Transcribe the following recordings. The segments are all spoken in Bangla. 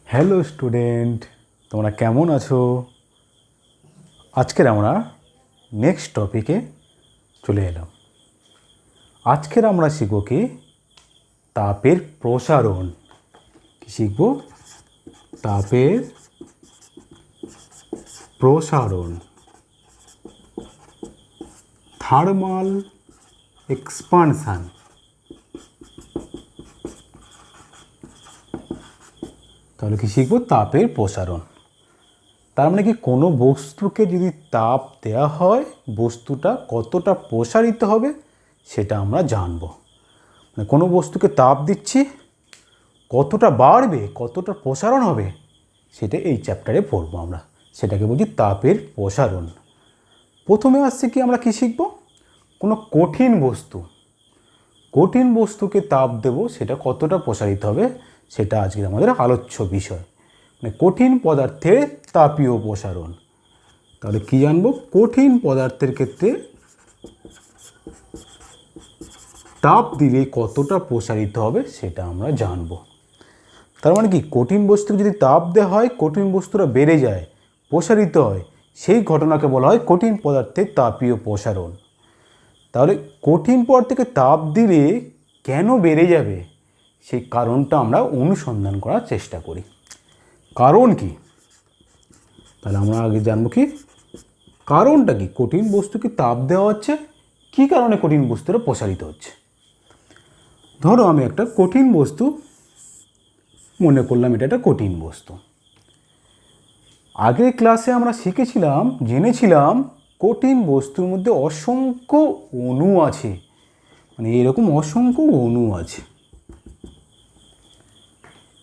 হ্যালো স্টুডেন্ট, তোমরা কেমন আছো? আজকের আমরা নেক্সট টপিকে চলে এলাম। আজকের আমরা শিখব কি তাপের প্রসারণ। কি শিখব? তাপের প্রসারণ, থার্মাল এক্সপানশন। তাহলে কি শিখব? তাপের প্রসারণ। তার মানে কি কোনো বস্তুকে যদি তাপ দেওয়া হয় বস্তুটা কতটা প্রসারিত হবে সেটা আমরা জানব। মানে কোনো বস্তুকে তাপ দিচ্ছি কতটা বাড়বে, কতটা প্রসারণ হবে সেটা এই চ্যাপ্টারে পড়বো আমরা। সেটাকে বলছি তাপের প্রসারণ। প্রথমে আসছে কি আমরা কি শিখব? কোনো কঠিন বস্তুকে তাপ দেব সেটা কতটা প্রসারিত হবে সেটা আজকে আমাদের আলোচ্য বিষয়। মানে কঠিন পদার্থের তাপীয় প্রসারণ। তাহলে কি জানবো? কঠিন পদার্থের ক্ষেত্রে তাপ দিলে কতটা প্রসারিত হবে সেটা আমরা জানব। তার মানে কি কঠিন বস্তুকে যদি তাপ দেওয়া হয় কঠিন বস্তুরা বেড়ে যায়, প্রসারিত হয়, সেই ঘটনাকে বলা হয় কঠিন পদার্থের তাপীয় প্রসারণ। তাহলে কঠিন পদার্থকে তাপ দিলে কেন বেড়ে যাবে সেই কারণটা আমরা অনুসন্ধান করার চেষ্টা করি। কারণ কি? তাহলে আমরা আগে জানবো কি কারণটা কি। কঠিন বস্তুকে তাপ দেওয়া হচ্ছে, কী কারণে কঠিন বস্তুটা প্রসারিত হচ্ছে। ধরো আমি একটা কঠিন বস্তু মনে করলাম, এটা একটা কঠিন বস্তু। আগের ক্লাসে আমরা জেনেছিলাম কঠিন বস্তুর মধ্যে অসংখ্য অণু আছে। মানে এরকম অসংখ্য অণু আছে।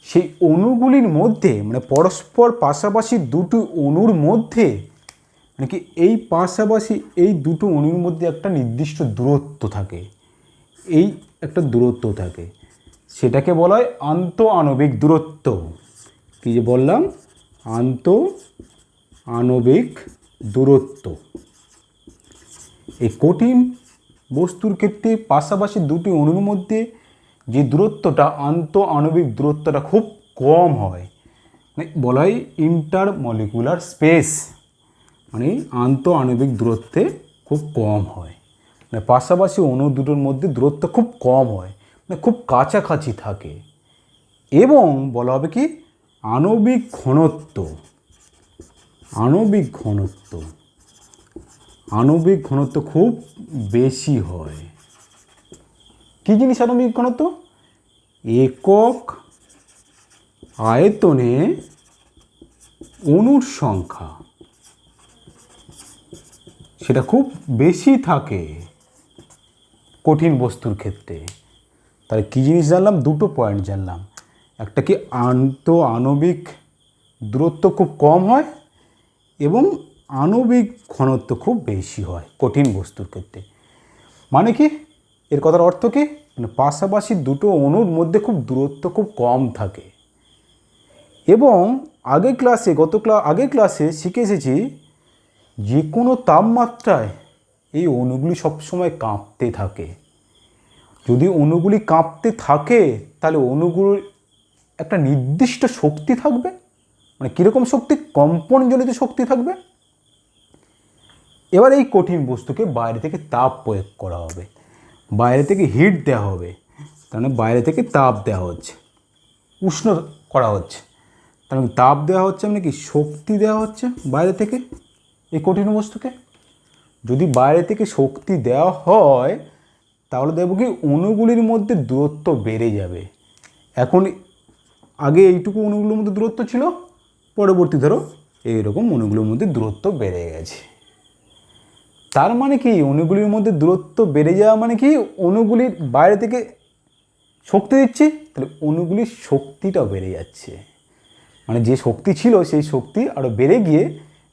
সেই অণুগুলির মধ্যে মানে পরস্পর পাশাপাশি দুটো অণুর মধ্যে নাকি এই পাশাপাশি এই দুটো অণুর মধ্যে একটা নির্দিষ্ট দূরত্ব থাকে। এই একটা দূরত্ব থাকে, সেটাকে বলা হয় আন্তঃআণবিক দূরত্ব। কি যে বললাম? আন্তঃআণবিক দূরত্ব। এই কঠিন বস্তুর ক্ষেত্রে পাশাপাশি দুটি অণুর মধ্যে যে দূরত্বটা, আন্তঃআণবিক দূরত্বটা খুব কম হয়, মানে বলা হয় ইন্টারমলিকুলার স্পেস। মানে আন্তঃআণবিক দূরত্বে খুব কম হয়, মানে পাশাপাশি অণু দুটোর মধ্যে দূরত্ব খুব কম হয়, মানে খুব কাছাকাছি থাকে। এবং বলা হবে কি আণবিক ঘনত্ব। আণবিক ঘনত্ব খুব বেশি হয়। কি জিনিস আণবিক ঘনত্ব? একক আয়তনে অণুর সংখ্যা সেটা খুব বেশি থাকে কঠিন বস্তুর ক্ষেত্রে। তাহলে কী জিনিস জানলাম? দুটো পয়েন্ট জানলাম। একটা কি আণবিক দূরত্ব খুব কম হয় এবং আণবিক ঘনত্ব খুব বেশি হয় কঠিন বস্তুর ক্ষেত্রে। মানে কি এর কথার অর্থ কি? মানে পাশাপাশি দুটো অণুর মধ্যে দূরত্ব খুব কম থাকে। এবং আগের ক্লাসে শিখে এসেছি যে কোনো তাপমাত্রায় এই অণুগুলি সবসময় কাঁপতে থাকে। যদি অণুগুলি কাঁপতে থাকে তাহলে অণুগুলোর একটা নির্দিষ্ট শক্তি থাকবে। মানে কীরকম শক্তি? কম্পনজনিত শক্তি থাকবে। এবার এই কঠিন বস্তুকে বাইরে থেকে তাপ প্রয়োগ করা হবে, বাইরে থেকে হিট দেওয়া হবে। তার মানে বাইরে থেকে তাপ দেওয়া হচ্ছে, উষ্ণ করা হচ্ছে। তার মানে তাপ দেওয়া হচ্ছে মানে কি শক্তি দেওয়া হচ্ছে বাইরে থেকে এই কঠিন বস্তুকে। যদি বাইরে থেকে শক্তি দেওয়া হয় তাহলে দেখব কি অণুগুলির মধ্যে দূরত্ব বেড়ে যাবে। এখন আগে এইটুকু অণুগুলোর মধ্যে দূরত্ব ছিল, পরবর্তী ধরো এইরকম অণুগুলোর মধ্যে দূরত্ব বেড়ে গেছে। তার মানে কি অণুগুলির মধ্যে দূরত্ব বেড়ে যাওয়া মানে কি অণুগুলির বাইরে থেকে শক্তি দিচ্ছি, তাহলে অণুগুলির শক্তিটাও বেড়ে যাচ্ছে। মানে যে শক্তি ছিল সেই শক্তি আরও বেড়ে গিয়ে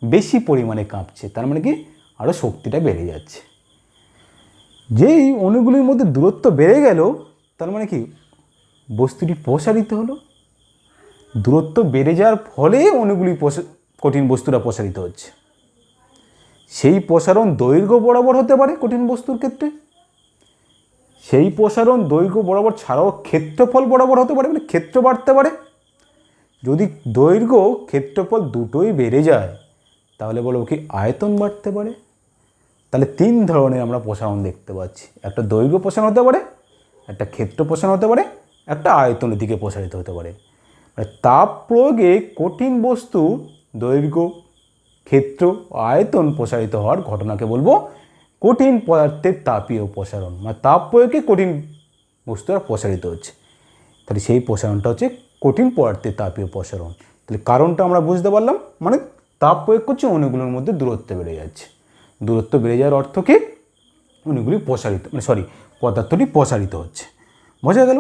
বেশি পরিমাণে কাঁপছে। তার মানে কি আরও শক্তিটা বেড়ে যাচ্ছে। যেই অণুগুলির মধ্যে দূরত্ব বেড়ে গেল তার মানে কি বস্তুটি প্রসারিত হলো। দূরত্ব বেড়ে যাওয়ার ফলে অণুগুলি কঠিন বস্তুটা প্রসারিত হচ্ছে। সেই প্রসারণ দৈর্ঘ্য বরাবর হতে পারে কঠিন বস্তুর ক্ষেত্রে, সেই প্রসারণ দৈর্ঘ্য বরাবর ছাড়াও ক্ষেত্রফল বরাবর হতে পারে, মানে ক্ষেত্র বাড়তে পারে। যদি দৈর্ঘ্য ক্ষেত্রফল দুটোই বেড়ে যায় তাহলে বলবো কি আয়তন বাড়তে পারে। তাহলে 3 ধরনের আমরা প্রসারণ দেখতে পাচ্ছি, একটা দৈর্ঘ্য প্রসারণ হতে পারে, একটা ক্ষেত্র প্রসারণ হতে পারে, একটা আয়তনের দিকে প্রসারিত হতে পারে। মানে তাপ প্রয়োগে কঠিন বস্তু দৈর্ঘ্য ক্ষেত্র আয়তন প্রসারিত হওয়ার ঘটনাকে বলবো কঠিন পদার্থের তাপীয় প্রসারণ। মানে তাপ প্রয়োগে কঠিন বস্তুরা প্রসারিত হচ্ছে, তাহলে সেই প্রসারণটা হচ্ছে কঠিন পদার্থের তাপীয় প্রসারণ। তাহলে কারণটা আমরা বুঝতে পারলাম, মানে তাপ প্রয়োগ করছে অণুগুলোর মধ্যে দূরত্ব বেড়ে যাচ্ছে। দূরত্ব বেড়ে যাওয়ার অর্থ কি অণুগুলি প্রসারিত পদার্থটি প্রসারিত হচ্ছে। বোঝা গেল?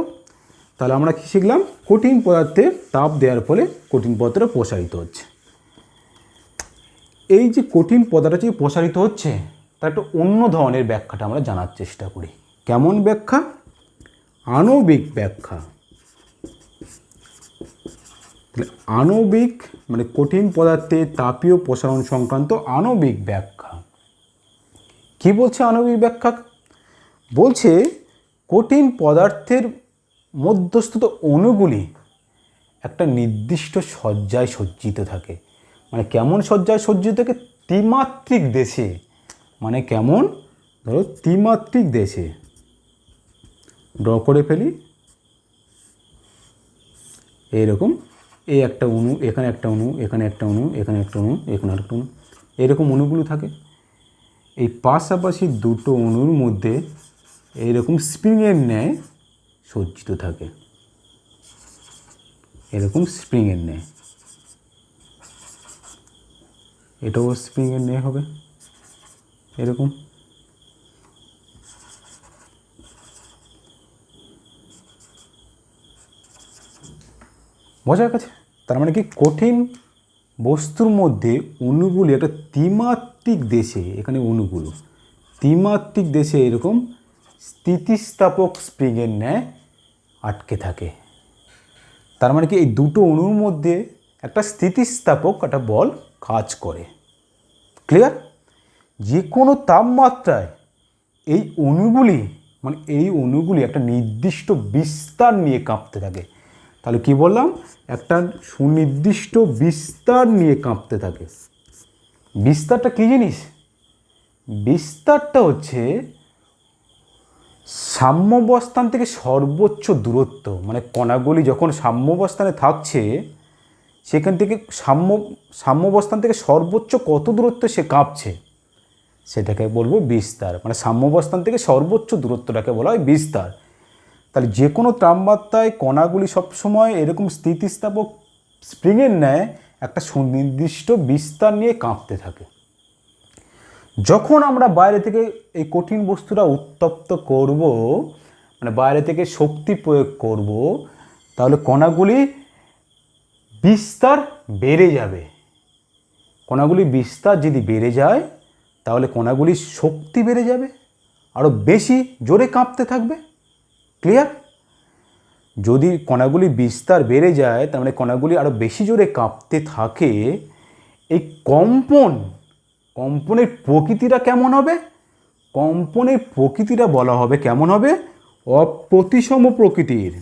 তাহলে আমরা কি শিখলাম? কঠিন পদার্থে তাপ দেওয়ার ফলে কঠিন পদার্থটা প্রসারিত হচ্ছে। এই যে কঠিন পদার্থটি প্রসারিত হচ্ছে তার একটা অন্য ধরনের ব্যাখ্যাটা আমরা জানার চেষ্টা করি। কেমন ব্যাখ্যা? আণবিক ব্যাখ্যা। আণবিক মানে কঠিন পদার্থের তাপীয় প্রসারণ সংক্রান্ত আণবিক ব্যাখ্যা। কি বলছে আণবিক ব্যাখ্যা? বলছে কঠিন পদার্থের মধ্যস্থিত অণুগুলি একটা নির্দিষ্ট সজ্জায় সজ্জিত থাকে। মানে কেমন সজ্জায় সজ্জিত থাকে? ত্রিমাত্রিক দেশে। মানে কেমন? ধরো ত্রিমাত্রিক দেশে। ড্র করে ফেলি। এইরকম এই একটা অণু, এখানে একটা অণু, এখানে একটা অণু, এখানে একটা অণু, এখানে একটা অণু, এরকম অণুগুলো থাকে। এই পাশাপাশি দুটো অণুর মধ্যে এইরকম স্প্রিংয়ের ন্যায় সজ্জিত থাকে। এরকম স্প্রিংয়ের ন্যায়, এটাও স্প্রিংয়ের ন্যায় হবে এরকম। বোঝা গেছে? তার মানে কি কঠিন বস্তুর মধ্যে অণুগুলি একটা ত্রিমাত্রিক দেশে, এখানে অণুগুলো ত্রিমাত্রিক দেশে এরকম স্থিতিস্থাপক স্প্রিংয়ের ন্যায় আটকে থাকে। তার মানে কি এই দুটো অণুর মধ্যে একটা স্থিতিস্থাপক একটা বল কাজ করে। ক্লিয়ার? যে কোনো তাপমাত্রায় এই অণুগুলি একটা নির্দিষ্ট বিস্তার নিয়ে কাঁপতে থাকে। তাহলে কি বললাম? একটা সুনির্দিষ্ট বিস্তার নিয়ে কাঁপতে থাকে। বিস্তারটা কী জিনিস? বিস্তারটা হচ্ছে সাম্যাবস্থান থেকে সর্বোচ্চ দূরত্ব। মানে কণাগুলি যখন সাম্যাবস্থানে থাকছে সেখান থেকে সাম্যাবস্থান থেকে সর্বোচ্চ কত দূরত্ব সে কাঁপছে সেটাকে বলবো বিস্তার। মানে সাম্যাবস্থান থেকে সর্বোচ্চ দূরত্বটাকে বলা হয় বিস্তার। তাহলে যে কোনো তাপমাত্রায় কণাগুলি সবসময় এরকম স্থিতিস্থাপক স্প্রিংয়ের ন্যায় একটা সুনির্দিষ্ট বিস্তার নিয়ে কাঁপতে থাকে। যখন আমরা বাইরে থেকে এই কঠিন বস্তুটা উত্তপ্ত করব, মানে বাইরে থেকে শক্তি প্রয়োগ করব, তাহলে কণাগুলি বিস্তার বেড়ে যাবে। কণাগুলি বিস্তার যদি বেড়ে যায় তাহলে কণাগুলির শক্তি বেড়ে যাবে, আরও বেশি জোরে কাঁপতে থাকবে। ক্লিয়ার? যদি কণাগুলি বিস্তার বেড়ে যায় তার মানে কণাগুলি আরও বেশি জোরে কাঁপতে থাকে। এই কম্পনের প্রকৃতিটা কেমন হবে? কম্পনের প্রকৃতিটা বলা হবে কেমন হবে? অপ্রতিসম প্রকৃতির।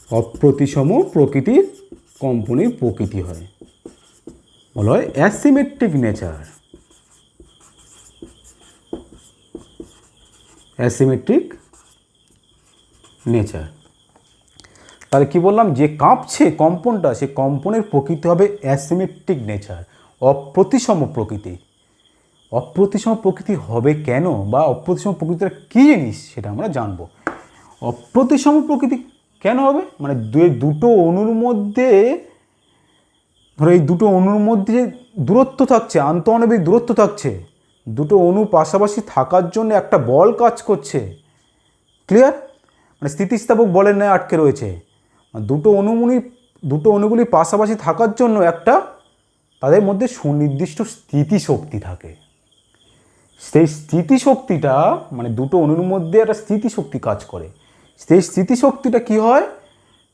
অপ্রতিসম প্রকৃতির কম্পনের প্রকৃতি হয়, বলা হয় অ্যাসিমেট্রিক নেচার। Asymmetric nature. তাহলে কি বললাম? যে কাঁপছে কম্পনটা, সে কম্পনের প্রকৃতি হবে অ্যাসিমেট্রিক নেচার, অপ্রতিসম প্রকৃতি। অপ্রতিসম প্রকৃতি হবে কেন, বা অপ্রতিসম প্রকৃতিটা কী জিনিস সেটা আমরা জানবো। অপ্রতিসম প্রকৃতি কেন হবে? মানে দুটো অণুর মধ্যে, ধরো এই দুটো অণুর মধ্যে যে দূরত্ব থাকছে, আন্তঃআণবিক দূরত্ব থাকছে, দুটো অণু পাশাপাশি থাকার জন্য একটা বল কাজ করছে। ক্লিয়ার? মানে স্থিতিস্থাপক বলের ন্যায় আটকে রয়েছে। দুটো অণুগুলি পাশাপাশি থাকার জন্য একটা তাদের মধ্যে সুনির্দিষ্ট স্থিতিশক্তি থাকে। সেই স্থিতিশক্তিটা, মানে দুটো অণুর মধ্যে একটা স্থিতিশক্তি কাজ করে। সেই স্থিতিশক্তিটা কি হয়?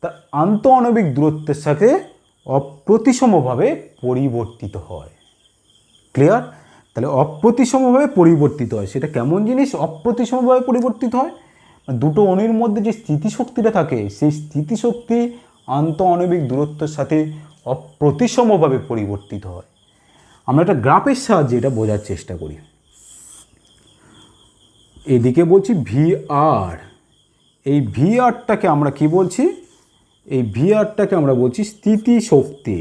তার আন্তঃআণবিক দূরত্বের সাথে অপ্রতিসমভাবে পরিবর্তিত হয়। ক্লিয়ার? তাহলে অপ্রতিসমভাবে পরিবর্তিত হয়, সেটা কেমন জিনিস? অপ্রতিসমভাবে পরিবর্তিত হয় দুটো অণুর মধ্যে যে স্থিতিশক্তিটা থাকে সেই স্থিতিশক্তি আন্তঃআণবিক দূরত্বের সাথে অপ্রতিসমভাবে পরিবর্তিত হয়। আমরা একটা গ্রাফের সাহায্যে এটা বোঝার চেষ্টা করি। এদিকে বলছি VR, এই VRটাকে আমরা কি বলছি? এই VRটাকে আমরা বলছি স্থিতিশক্তি,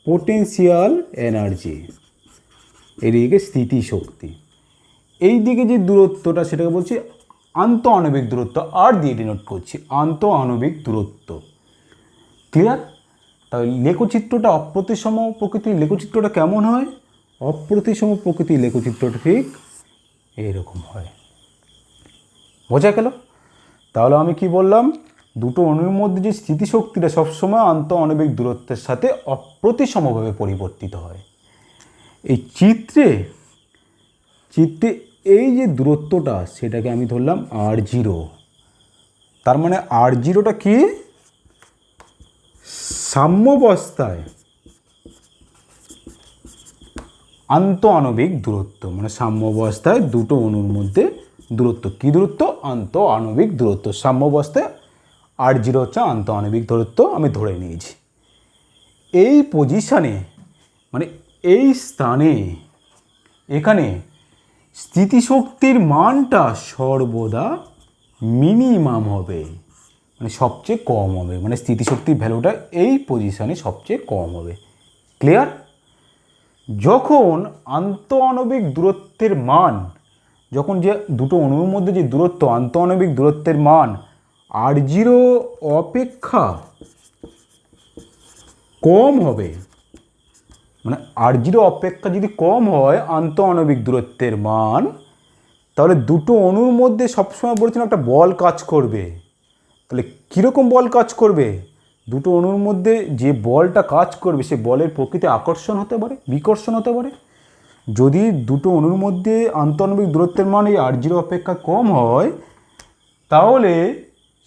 পোটেনশিয়াল এনার্জি। এদিকে স্থিতিশক্তি। এই দিকে যে দূরত্বটা সেটাকে বলছি আন্তঃআণবিক দূরত্ব, আর দিয়ে ডিনোট করছি আন্তঃআণবিক দূরত্ব। ক্লিয়ার? তাহলে লেখচিত্রটা অপ্রতিসম প্রকৃতির লেখচিত্রটা কেমন হয়? অপ্রতিসম প্রকৃতির লেখচিত্রটা ঠিক এরকম হয়। বোঝা গেল? তাহলে আমি কি বললাম? দুটো অণুর মধ্যে যে স্থিতিশক্তিটা সবসময় আন্তঃআণবিক দূরত্বের সাথে অপ্রতিসমভাবে পরিবর্তিত হয়। এই চিত্রে এই যে দূরত্বটা সেটাকে আমি ধরলাম R0। তার মানে R0টা কি? সাম্যাবস্থায় আন্তঃআণবিক দূরত্ব, মানে সাম্যাবস্থায় দুটো অণুর মধ্যে দূরত্ব। কি দূরত্ব? আন্তঃআণবিক দূরত্ব। সাম্যাবস্থায় R0 হচ্ছে আন্তঃআণবিক দূরত্ব, আমি ধরে নিয়েছি। এই পজিশানে মানে এই স্থানে এখানে স্থিতিশক্তির মানটা সর্বদা মিনিমাম হবে, মানে সবচেয়ে কম হবে। মানে স্থিতিশক্তির ভ্যালুটা এই পজিশানে সবচেয়ে কম হবে। ক্লিয়ার? যখন আন্তঃআণবিক দূরত্বের মান, যখন যে দুটো অণুর মধ্যে যে দূরত্ব, আন্তঃআণবিক দূরত্বের মান R0 অপেক্ষা কম হবে, মানে R0 অপেক্ষা যদি কম হয় আন্তঃআণবিক দূরত্বের মান, তাহলে দুটো অণুর মধ্যে সবসময় বলেছিলাম একটা বল কাজ করবে। তাহলে কীরকম বল কাজ করবে? দুটো অণুর মধ্যে যে বলটা কাজ করবে সে বলের প্রকৃতি আকর্ষণ হতে পারে, বিকর্ষণ হতে পারে। যদি দুটো অণুর মধ্যে আন্তঃআণবিক দূরত্বের মান এই R0 অপেক্ষা কম হয়, তাহলে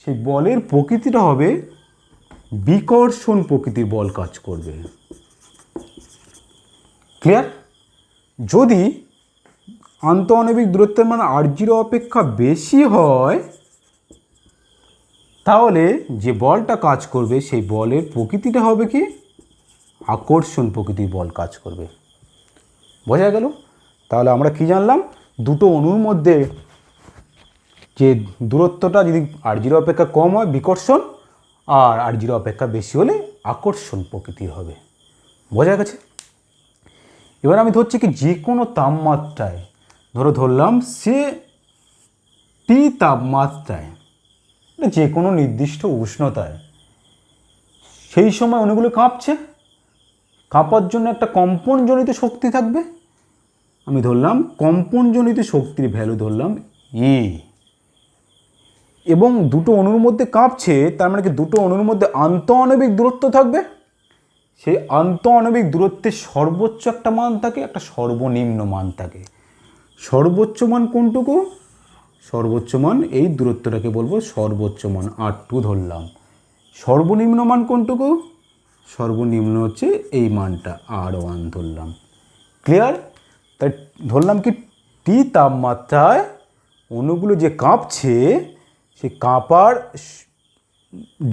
সেই বলের প্রকৃতিটা হবে বিকর্ষণ প্রকৃতির বল কাজ করবে। ক্লিয়ার? যদি আন্তঃআণবিক দূরত্বের মান R0 অপেক্ষা বেশি হয়, তাহলে যে বলটা কাজ করবে সেই বলের প্রকৃতিটা হবে কি? আকর্ষণ প্রকৃতির বল কাজ করবে। বোঝা গেল? তাহলে আমরা কি জানলাম? দুটো অণুর মধ্যে যে দূরত্বটা যদি R0 অপেক্ষা কম হয় বিকর্ষণ, আর R0 অপেক্ষা বেশি হলে আকর্ষণ প্রকৃতির হবে। বোঝা গেছে? এবার আমি ধরছি কি যে কোনো তাপমাত্রায়, ধরলাম সে T তাপমাত্রায়, যে কোনো নির্দিষ্ট উষ্ণতায়, সেই সময় অণুগুলো কাঁপছে। কাঁপার জন্য একটা কম্পনজনিত শক্তি থাকবে। আমি ধরলাম কম্পনজনিত শক্তির ভ্যালু ধরলাম E। এবং দুটো অণুর মধ্যে কাঁপছে, তার মানে কি দুটো অণুর মধ্যে আন্তঃআণবিক দূরত্ব থাকবে। সেই আন্তঃআণবিক দূরত্বের সর্বোচ্চ একটা মান থাকে, একটা সর্বনিম্ন মান থাকে। সর্বোচ্চ মান কোনটুকু? সর্বোচ্চ মান এই দূরত্বটাকে বলবো সর্বোচ্চ মান, R2 ধরলাম। সর্বনিম্ন মান কোনটুকু? সর্বনিম্ন হচ্ছে এই মানটা, R1 ধরলাম। ক্লিয়ার? তাই ধরলাম কি T তাপমাত্রায় অণুগুলো যে কাঁপছে, সেই কাঁপার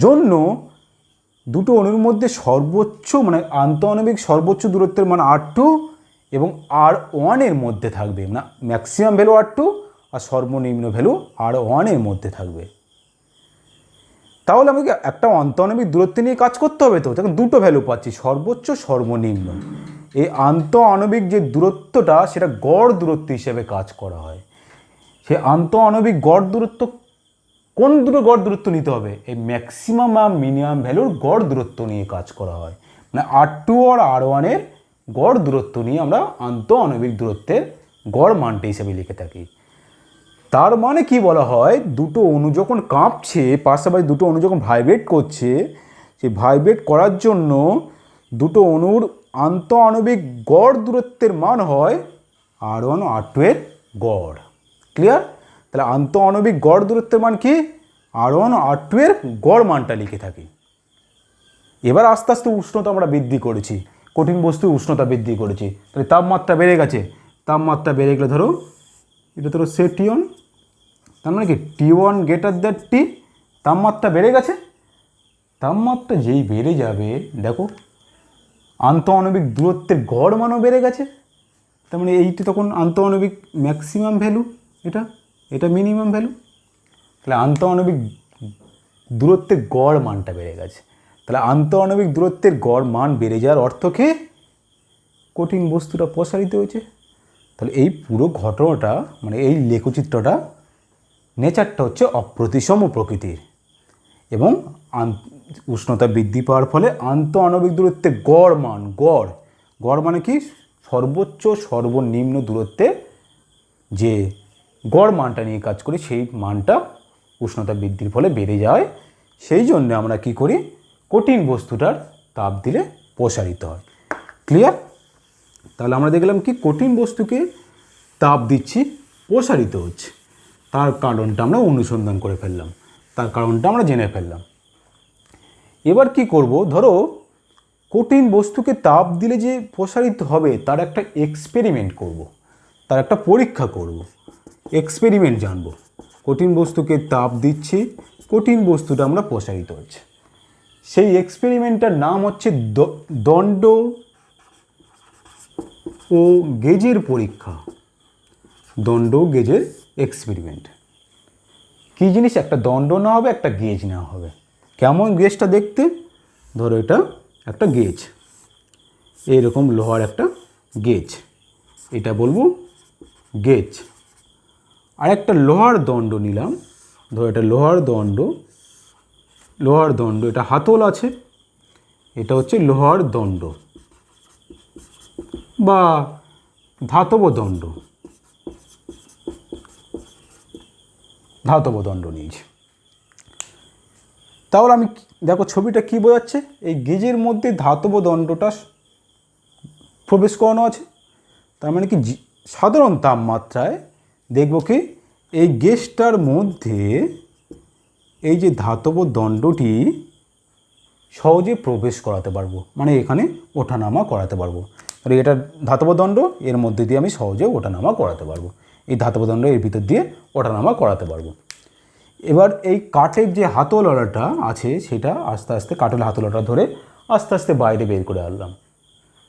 জন্য দুটো অণুর মধ্যে সর্বোচ্চ মানে আন্তঃআণবিক সর্বোচ্চ দূরত্বের মান R2 এবং R1 এর মধ্যে থাকবে। না, ম্যাক্সিমাম ভ্যালু R2 আর সর্বনিম্ন ভ্যালু R1 এর মধ্যে থাকবে। তাহলে আমাকে একটা আন্তঃআণবিক দূরত্ব নিয়ে কাজ করতে হবে। তো তখন দুটো ভ্যালু পাচ্ছি, সর্বোচ্চ সর্বনিম্ন। এই আন্তঃআণবিক যে দূরত্বটা সেটা গড় দূরত্ব হিসেবে কাজ করা হয়। সেই আন্তঃআণবিক গড় দূরত্ব, কোন দুটো গড় দূরত্ব নিতে হবে? এই ম্যাক্সিমাম আর মিনিমাম ভ্যালুর গড় দূরত্ব নিয়ে কাজ করা হয়। মানে R2 আর R1 এর গড় দূরত্ব নিয়ে আমরা আন্তঃআণবিক দূরত্বের গড় মানটা হিসেবে লিখে থাকি। তার মানে কি বলা হয়? দুটো অণু যখন কাঁপছে, পাশাপাশি দুটো অণু যখন ভাইব্রেট করছে, সেই ভাইব্রেট করার জন্য দুটো অণুর আন্তঃআণবিক গড় দূরত্বের মান হয় R1 ও R2 এর গড়। ক্লিয়ার? তাহলে আন্তঃআণবিক গড় দূরত্বের মান কি? R1 ও R2 এর গড় মানটা লিখে থাকি। এবার আস্তে আস্তে উষ্ণতা আমরা বৃদ্ধি করেছি, কঠিন বস্তুর উষ্ণতা বৃদ্ধি করেছি, তাহলে তাপমাত্রা বেড়ে গেছে। তাপমাত্রা বেড়ে গেলে ধরো এটা ধরো সে T1, তার মানে কি T1 গ্রেটার দ্যান T, তাপমাত্রা বেড়ে গেছে। তাপমাত্রা যেই বেড়ে যাবে, দেখো আন্তঃআণবিক দূরত্বের গড় মানও বেড়ে গেছে। তার মানে এইটি তখন আন্তঃআণবিক ম্যাক্সিমাম ভ্যালু, এটা মিনিমাম ভ্যালু। তাহলে আন্তঃআণবিক দূরত্বের গড় মানটা বেড়ে গেছে। তাহলে আন্তঃআণবিক দূরত্বের গড় মান বেড়ে যাওয়ার অর্থ কি? কঠিন বস্তুটা প্রসারিত হয়েছে। তাহলে এই পুরো ঘটনাটা মানে এই লেখচিত্রটা নেচারটা হচ্ছে অপ্রতিসম প্রকৃতির এবং উষ্ণতা বৃদ্ধি পাওয়ার ফলে আন্তঃআণবিক দূরত্বের গড় মান, গড় মানে কি? সর্বোচ্চ সর্বনিম্ন দূরত্বে যে গড় মানটা নিয়ে কাজ করি সেই মানটা উষ্ণতা বৃদ্ধির ফলে বেড়ে যায়। সেই জন্য আমরা কি করি? কঠিন বস্তুটার তাপ দিলে প্রসারিত হয়। ক্লিয়ার? তাহলে আমরা দেখলাম কি কঠিন বস্তুকে তাপ দিচ্ছি, প্রসারিত হচ্ছে। তার কারণটা আমরা অনুসন্ধান করে ফেললাম, তার কারণটা আমরা জেনে ফেললাম। এবার কি করব? ধরো কঠিন বস্তুকে তাপ দিলে যে প্রসারিত হবে তার একটা এক্সপেরিমেন্ট করব, তার একটা পরীক্ষা করব, এক্সপেরিমেন্ট জানব। কঠিন বস্তুকে তাপ দিচ্ছি, কঠিন বস্তুটা আমরা প্রসারিত হচ্ছে। সেই এক্সপেরিমেন্টটার নাম হচ্ছে দণ্ড ও গেজের পরীক্ষা। দণ্ড গেজের এক্সপেরিমেন্ট। কী জিনিস? একটা দণ্ড নেওয়া হবে, একটা গেজ নেওয়া হবে। কেমন গেজটা দেখতে? ধরো এটা একটা গেজ, এইরকম লোহার একটা গেজ, এটা বলবো গেজ। আর একটা লোহার দণ্ড নিলাম, ধরো এটা লোহার দণ্ড, এটা হাতল আছে, এটা হচ্ছে লোহার দণ্ড বা ধাতব দণ্ড নিয়েছি। তাহলে আমি দেখো ছবিটা কি বোঝাচ্ছে? এই গেজের মধ্যে ধাতব দণ্ডটা প্রবেশ করানো আছে। তার মানে কি সাধারণ তাপমাত্রায় দেখব কি এই গেজটার মধ্যে এই যে ধাতব দণ্ডটি সহজে প্রবেশ করাতে পারবো, মানে এখানে ওঠানামা করাতে পারবো। আর এটা ধাতব দণ্ড, এর মধ্যে দিয়ে আমি সহজে ওঠানামা করাতে পারবো। এই ধাতব দণ্ড এর ভিতর দিয়ে ওঠানামা করাতে পারবো। এবার এই কাঠের যে হাতলটা আছে সেটা আস্তে আস্তে কাঠের হাতলটা ধরে আস্তে আস্তে বাইরে বের করে আনলাম।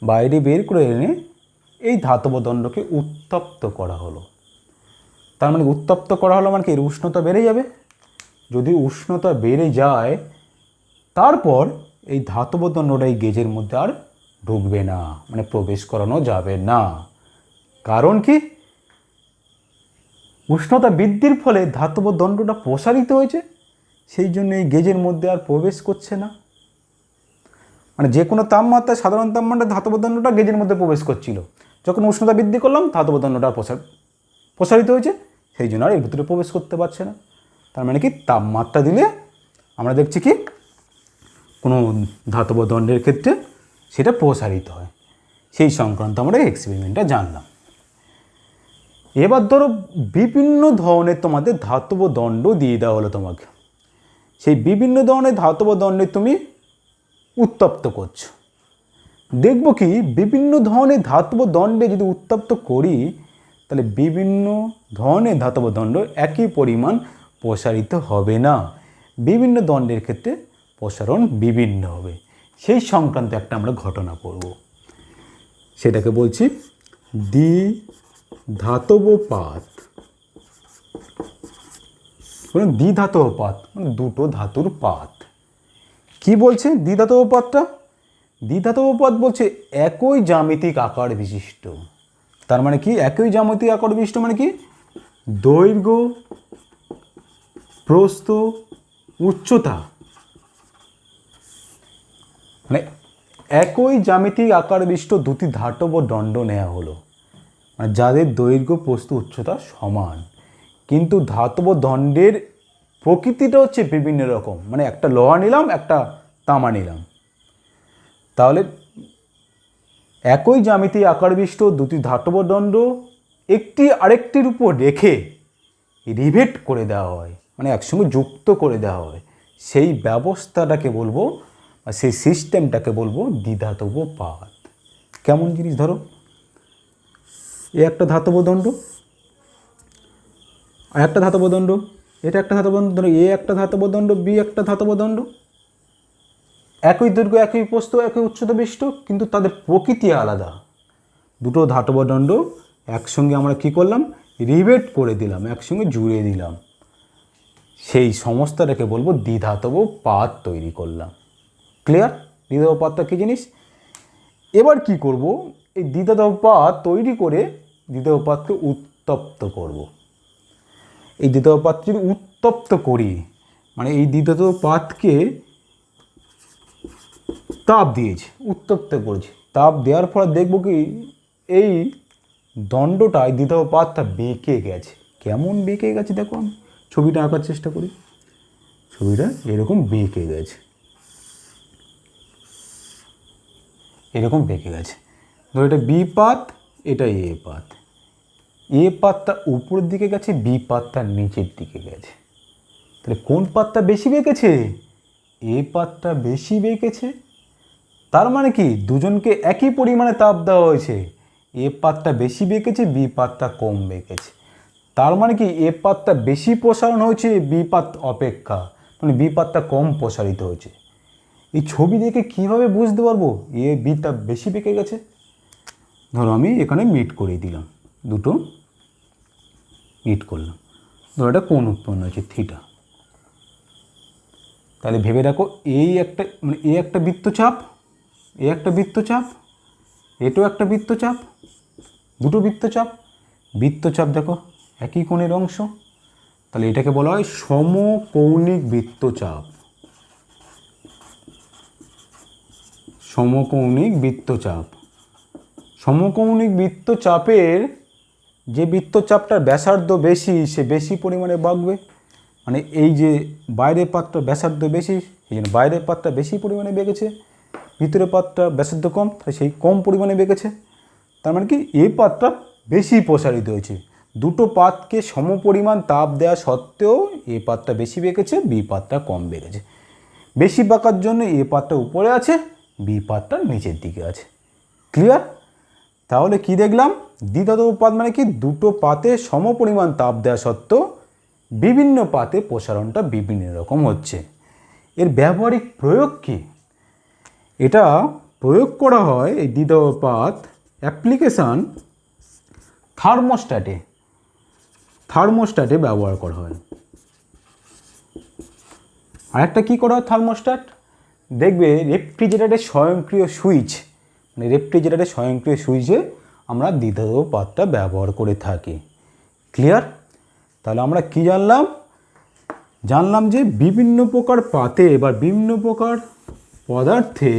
বাইরে বের করে এনে এই ধাতব দণ্ডকে উত্তপ্ত করা হলো। তার মানে উত্তপ্ত করা হলো মানে কি এর উষ্ণতা বেড়ে যাবে। যদি উষ্ণতা বেড়ে যায় তারপর এই ধাতব দণ্ডটা এই গেজের মধ্যে আর ঢুকবে না, মানে প্রবেশ করানো যাবে না। কারণ কি? উষ্ণতা বৃদ্ধির ফলে ধাতব দণ্ডটা প্রসারিত হয়েছে, সেই জন্য এই গেজের মধ্যে আর প্রবেশ করছে না। মানে যে কোনো তাপমাত্রায় সাধারণ তাপমাত্রায় ধাতব দণ্ডটা গেজের মধ্যে প্রবেশ করছিল, যখন উষ্ণতা বৃদ্ধি করলাম ধাতব দণ্ডটা প্রসারিত হয়েছে, সেই জন্য আর এর ভিতরে প্রবেশ করতে পারছে না। তার মানে কি তাপমাত্রা দিলে আমরা দেখছি কি কোনো ধাতব দণ্ডের ক্ষেত্রে সেটা প্রসারিত হয়। সেই সংক্রান্ত আমরা এক্সপেরিমেন্টটা জানলাম। এবার ধরো বিভিন্ন ধরনের তোমাদের ধাতব দণ্ড দিয়ে দেওয়া হলো তোমাকে, সেই বিভিন্ন ধরনের ধাতব দণ্ডে তুমি উত্তপ্ত করছো। দেখব কি বিভিন্ন ধরনের ধাতব দণ্ডে যদি উত্তপ্ত করি তাহলে বিভিন্ন ধরনের ধাতব দণ্ড একই পরিমাণ প্রসারিত হবে না, বিভিন্ন দণ্ডের ক্ষেত্রে প্রসারণ বিভিন্ন হবে। সেই সংক্রান্ত একটা আমরা ঘটনা পড়ব, সেটাকে বলছি দ্বিধাতবপাত। দ্বিধাতবপাত মানে দুটো ধাতুর পাত। কি বলছে দ্বিধাতবপাতটা? দ্বিধাতবপাত বলছে একই জ্যামিতিক আকার বিশিষ্ট। তার মানে কি একই জ্যামিতিক আকার বিশিষ্ট মানে কি দৈর্ঘ্য, প্রস্থ, উচ্চতা, মানে একই জ্যামিতিক আকার বিশিষ্ট দুটি ধাতব দণ্ড নেওয়া হলো, মানে যাদের দৈর্ঘ্য, প্রস্থ, উচ্চতা সমান, কিন্তু ধাতব দণ্ডের প্রকৃতিটা হচ্ছে বিভিন্ন রকম। মানে একটা লোহা নিলাম, একটা তামা নিলাম, তাহলে একই জ্যামিতিক আকার বিশিষ্ট দুটি ধাতব দণ্ড একটি আরেকটির উপর রেখে রিভেট করে দেওয়া হয়, মানে একসঙ্গে যুক্ত করে দেওয়া হয়। সেই ব্যবস্থাটাকে বলবো বা সেই সিস্টেমটাকে বলবো দ্বিধাতবপাত। কেমন জিনিস? ধরো এ একটা ধাতব দণ্ড, আর একটা ধাতব দণ্ড, এটা একটা ধাতব দণ্ড, ধরো এ একটা ধাতব দণ্ড, বি একটা ধাতব দণ্ড। একই দৈর্ঘ্য, একই প্রস্থ, একই উচ্চতা বিশিষ্ট, কিন্তু তাদের প্রকৃতি আলাদা। দুটো ধাতব দণ্ড একসঙ্গে আমরা কি করলাম, রিভেট করে দিলাম, একসঙ্গে জুড়ে দিলাম, সেই সমস্তটাকে বলবো দ্বিধাতব পাত তৈরি করলাম। ক্লিয়ার? দ্বিধাতব পাতটা কী জিনিস? এবার কি করব, এই দ্বিধাতব পাত তৈরি করে দ্বিধাতব পাতকে উত্তপ্ত করব। এই দ্বিধাতব পাত যদি উত্তপ্ত করি, মানে এই দ্বিধাতব পাতকে তাপ দিয়েছি, উত্তপ্ত করেছি, তাপ দেওয়ার ফলে দেখব কি এই দণ্ডটায় দ্বিধাতব পাতটা বেঁকে গেছে। কেমন বেঁকে গেছে দেখো, আমি ছবিটা আঁকার চেষ্টা করি। ছবিটা এরকম বেঁকে গেছে, এরকম বেঁকে গেছে। ধরো এটা বি পাত, এটা এ পাত। এ পাতটা উপরের দিকে গেছে, বি পাতটা নিচের দিকে গেছে। তাহলে কোন পাতটা বেশি বেঁকেছে? এ পাতটা বেশি বেঁকেছে। তার মানে কি দুজনকে একই পরিমাণে তাপ দেওয়া হয়েছে, এ পাতটা বেশি বেঁকেছে, বি পাতটা কম বেঁকেছে। তার মানে কি এ পাতটা বেশি প্রসারণ হয়েছে বি পাত অপেক্ষা, মানে বি পাতটা কম প্রসারিত হয়েছে। এই ছবি দেখে কীভাবে বুঝতে পারবো এ বিটা বেশি বেঁকে গেছে? ধরো আমি এখানে মিট করিয়ে দিলাম, দুটো মিট করলাম, ধরো এটা কোণ উৎপন্ন হয়েছে থিটা। তাহলে ভেবে রাখো এই একটা, মানে এ একটা বৃত্তচাপ, এ একটা বৃত্তচাপ, এটাও একটা বৃত্তচাপ, দুটো বৃত্তচাপ। বৃত্তচাপ দেখো একই কোণের অংশ, তাহলে এটাকে বলা হয় সমকৌণিক বৃত্তচাপ। সমকৌণিক বৃত্তচাপ। সমকৌণিক বৃত্তচাপের যে বৃত্তচাপটার ব্যাসার্ধ বেশি, সে বেশি পরিমাণে বাঁকবে। মানে এই যে বাইরের পাতটা ব্যাসার্ধ বেশি, সেই জন্য বাইরের পাতটা বেশি পরিমাণে বেঁকেছে, ভিতরের পাতটা ব্যাসার্ধ কম, তাই সেই কম পরিমাণে বেঁকেছে। তার মানে কি এই পাতটা বেশি প্রসারিত হয়েছে। দুটো পাতকে সমপরিমাণ তাপ দেওয়া সত্ত্বেও এ পাতটা বেশি বেঁকেছে, বি পাতটা কম বেঁকেছে। বেশি বাঁকার জন্য এ পাতটা উপরে আছে, বি পাতটা নিচের দিকে আছে। ক্লিয়ার? তাহলে কি দেখলাম, দ্বিধাতব পাত মানে কি দুটো পাতে সমপরিমাণ তাপ দেওয়া সত্ত্বেও বিভিন্ন পাতে প্রসারণটা বিভিন্ন রকম হচ্ছে। এর ব্যবহারিক প্রয়োগ কি? এটা প্রয়োগ করা হয় এই দ্বিধাতব পাত অ্যাপ্লিকেশান থার্মোস্ট্যাটে, থার্মোস্ট্যাটে ব্যবহার করা হয়। আরেকটা কী করা হয় থার্মোস্ট্যাট, দেখবে রেফ্রিজারেটরের স্বয়ংক্রিয় সুইচ, মানে রেফ্রিজারেটরের স্বয়ংক্রিয় সুইচে আমরা দ্বিধাতব পাতটা ব্যবহার করে থাকি। ক্লিয়ার? তাহলে আমরা কি জানলাম? জানলাম যে বিভিন্ন প্রকার পাতে বা বিভিন্ন প্রকার পদার্থে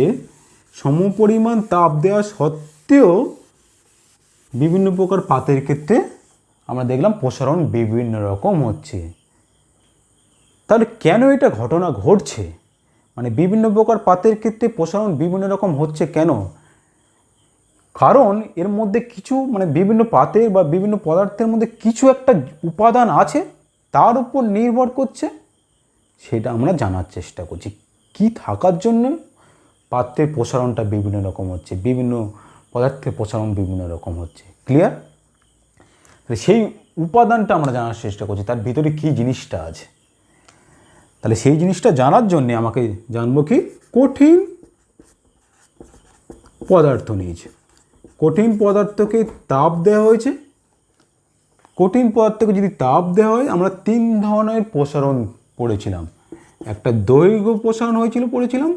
সমপরিমাণ তাপ দেওয়া সত্ত্বেও বিভিন্ন প্রকার পাতের ক্ষেত্রে আমরা দেখলাম প্রসারণ বিভিন্ন রকম হচ্ছে। তাহলে কেন এটা ঘটনা ঘটছে? মানে বিভিন্ন প্রকার পাতের ক্ষেত্রে প্রসারণ বিভিন্ন রকম হচ্ছে কেন? কারণ এর মধ্যে কিছু, মানে বিভিন্ন পাতের বা বিভিন্ন পদার্থের মধ্যে কিছু একটা উপাদান আছে, তার উপর নির্ভর করছে, সেটা আমরা জানার চেষ্টা করছি। কি থাকার জন্য পাত্রের প্রসারণটা বিভিন্ন রকম হচ্ছে, বিভিন্ন পদার্থের প্রসারণ বিভিন্ন রকম হচ্ছে। ক্লিয়ার? সেই উপাদানটা আমরা জানার চেষ্টা করছি, তার ভিতরে কী জিনিসটা আছে। তাহলে সেই জিনিসটা জানার জন্যে আমাকে জানবো কি, কঠিন পদার্থ নিয়েছে। কঠিন পদার্থকে তাপ দেওয়া হয়েছে। কঠিন পদার্থকে যদি তাপ দেওয়া হয়, আমরা তিন ধরনের প্রসারণ পড়েছিলাম। একটা দৈর্ঘ্য প্রসারণ হয়েছিল পড়েছিলাম,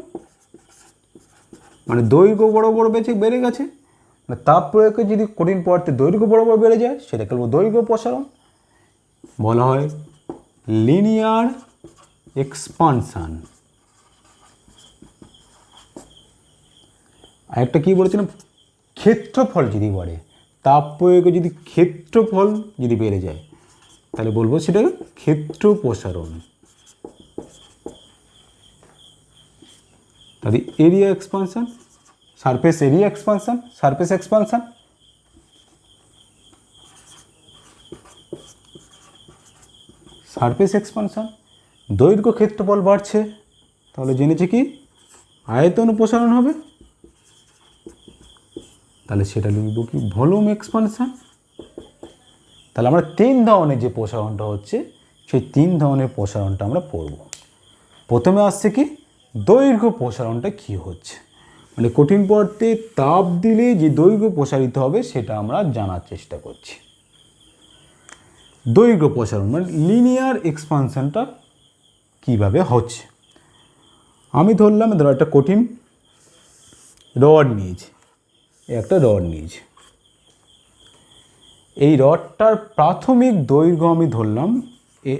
মানে দৈর্ঘ্য বরাবর বেড়ে গেছে, মানে তাপ প্রয়োগে যদি কঠিন পদার্থের দৈর্ঘ্য বরাবর বেড়ে যায়, সেটাকে বলবো দৈর্ঘ্য প্রসারণ। বলা হয় লিনিয়ার এক্সপানশন। আরেকটা কী বলেছিলাম, ক্ষেত্রফল যদি বাড়ে, তাপ প্রয়োগে যদি ক্ষেত্রফল যদি বেড়ে যায়, তাহলে বলবো সেটা ক্ষেত্র প্রসারণ। তাহলে area expansion, surface area expansion, surface expansion. Surface expansion, দৈর্ঘ্য ক্ষেত্রফল বাড়ছে, তাহলে জেনেছি কি আয়তন প্রসারণ হবে, তাহলে সেটা লিখব কি ভলিউম এক্সপানশন। তাহলে আমরা তিন ধরনের যে প্রসারণটা হচ্ছে, সেই তিন ধরনের প্রসারণটা আমরা পড়ব। প্রথমে আসছে কি দৈর্ঘ্য প্রসারণটা কী হচ্ছে, মানে কঠিন পদার্থে তাপ দিলে যে দৈর্ঘ্য প্রসারিত হবে সেটা আমরা জানার চেষ্টা করছি। দৈর্ঘ্য প্রসারণ মানে লিনিয়ার এক্সপানশনটা কীভাবে হচ্ছে। আমি ধরলাম, ধরো একটা কঠিন রড নিয়েছি, একটা রড নিয়েছি, এই রডটার প্রাথমিক দৈর্ঘ্য আমি ধরলাম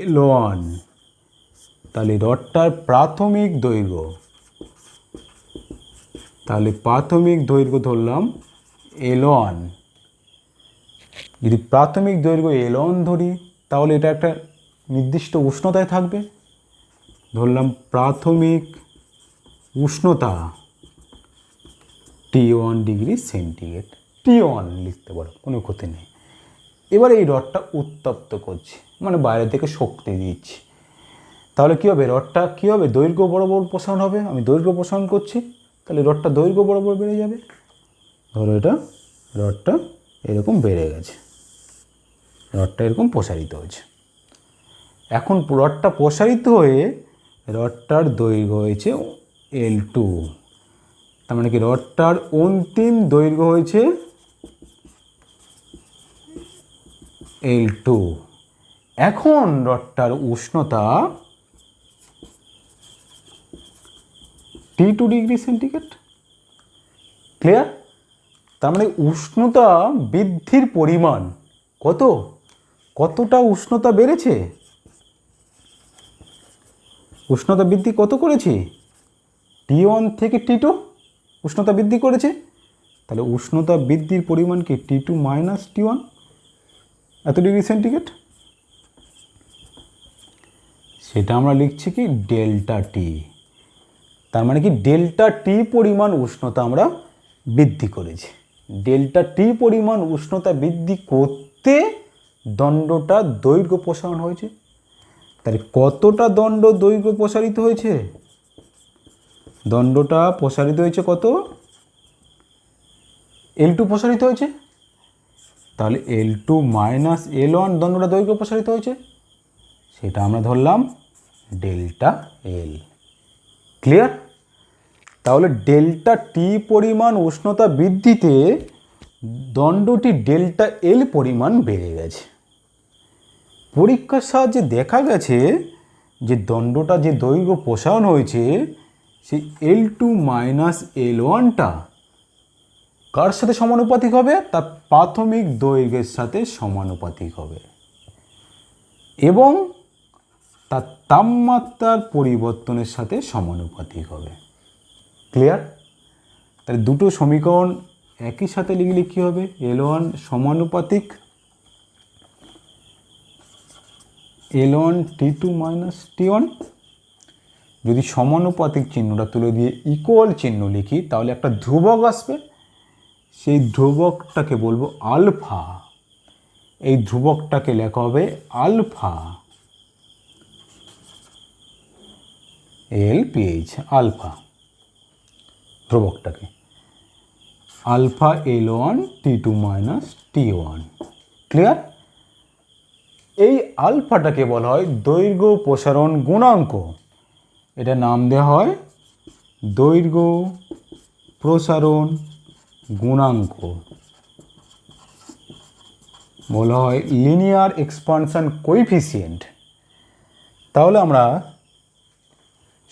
L1, তাহলে রডটার প্রাথমিক দৈর্ঘ্য, তাহলে প্রাথমিক দৈর্ঘ্য ধরলাম L1। যদি প্রাথমিক দৈর্ঘ্য L1 ধরি তাহলে এটা একটা নির্দিষ্ট উষ্ণতায় থাকবে। ধরলাম প্রাথমিক উষ্ণতা T1 ডিগ্রি সেন্টিগ্রেড, T1 লিখতে পারো, কোনো ক্ষতি নেই। এবার এই রডটা উত্তপ্ত করছি, মানে বাইরে থেকে শক্তি দিচ্ছি, তাহলে কী হবে, রডটা কী হবে, দৈর্ঘ্য বরাবর প্রসারণ হবে। আমি দৈর্ঘ্য প্রসারণ করছি, তাহলে রডটা দৈর্ঘ্য বরাবর বেড়ে যাবে। ধরো এটা রডটা এরকম বেড়ে গেছে, রডটা এরকম প্রসারিত হয়েছে। এখন রডটা প্রসারিত হয়ে রডটার দৈর্ঘ্য হয়েছে L2, তার মানে কি রডটার অন্তিম দৈর্ঘ্য হয়েছে L2। এখন রডটার উষ্ণতা T2 ডিগ্রি সেন্টিগ্রেড। ক্লিয়ার? তার মানে উষ্ণতা বৃদ্ধির পরিমাণ কতটা উষ্ণতা বেড়েছে, উষ্ণতা বৃদ্ধি কত করেছি, T1 থেকে T2 উষ্ণতা বৃদ্ধি করেছে। তাহলে উষ্ণতা বৃদ্ধির পরিমাণ কি T2 মাইনাস T1, এত ডিগ্রি সেন্টিগ্রেড। সেটা আমরা লিখছি কি ডেল্টা টি। তার মানে কি ডেল্টা টি পরিমাণ উষ্ণতা আমরা বৃদ্ধি করেছি। ডেল্টা টি পরিমাণ উষ্ণতা বৃদ্ধি করতে দণ্ডটা দৈর্ঘ্য প্রসারণ হয়েছে। তাহলে কতটা দণ্ড দৈর্ঘ্য প্রসারিত হয়েছে, দণ্ডটা প্রসারিত হয়েছে কত, L2 প্রসারিত হয়েছে। তাহলে L2 মাইনাস L1 দণ্ডটা দৈর্ঘ্য প্রসারিত হয়েছে, সেটা আমরা ধরলাম ডেল্টা এল। ক্লিয়ার? তাহলে ডেল্টা টি পরিমাণ উষ্ণতা বৃদ্ধিতে দণ্ডটি ডেল্টা এল পরিমাণ বেড়ে গেছে। পরীক্ষার সাহায্যে দেখা গেছে যে দণ্ডটা যে দৈর্ঘ্য প্রসারণ হয়েছে সেই L2 মাইনাস L1টা কার সাথে সমানুপাতিক হবে, তার প্রাথমিক দৈর্ঘ্যের সাথে সমানুপাতিক হবে এবং তার তাপমাত্রার পরিবর্তনের সাথে সমানুপাতিক হবে। ক্লিয়ার? তাহলে দুটো সমীকরণ একই সাথে লিখলে কী হবে, L1 সমানুপাতিক L1 T2 মাইনাস T1। যদি সমানুপাতিক চিহ্নটা তুলে দিয়ে ইকুয়াল চিহ্ন লিখি তাহলে একটা ধ্রুবক আসবে, সেই ধ্রুবকটাকে বলবো আলফা। এই ধ্রুবকটাকে লেখা হবে আলফা LPH, আলফা ধ্রুবকটাকে alpha L1 T2 minus T1। Clear? এই আলফাটাকে বলা হয় দৈর্ঘ্য প্রসারণ গুণাঙ্ক। এটা নাম দেওয়া হয় দৈর্ঘ্য প্রসারণ গুণাঙ্ক, বলা হয় লিনিয়ার এক্সপানশন কোএফিসিয়েন্ট। তাহলে আমরা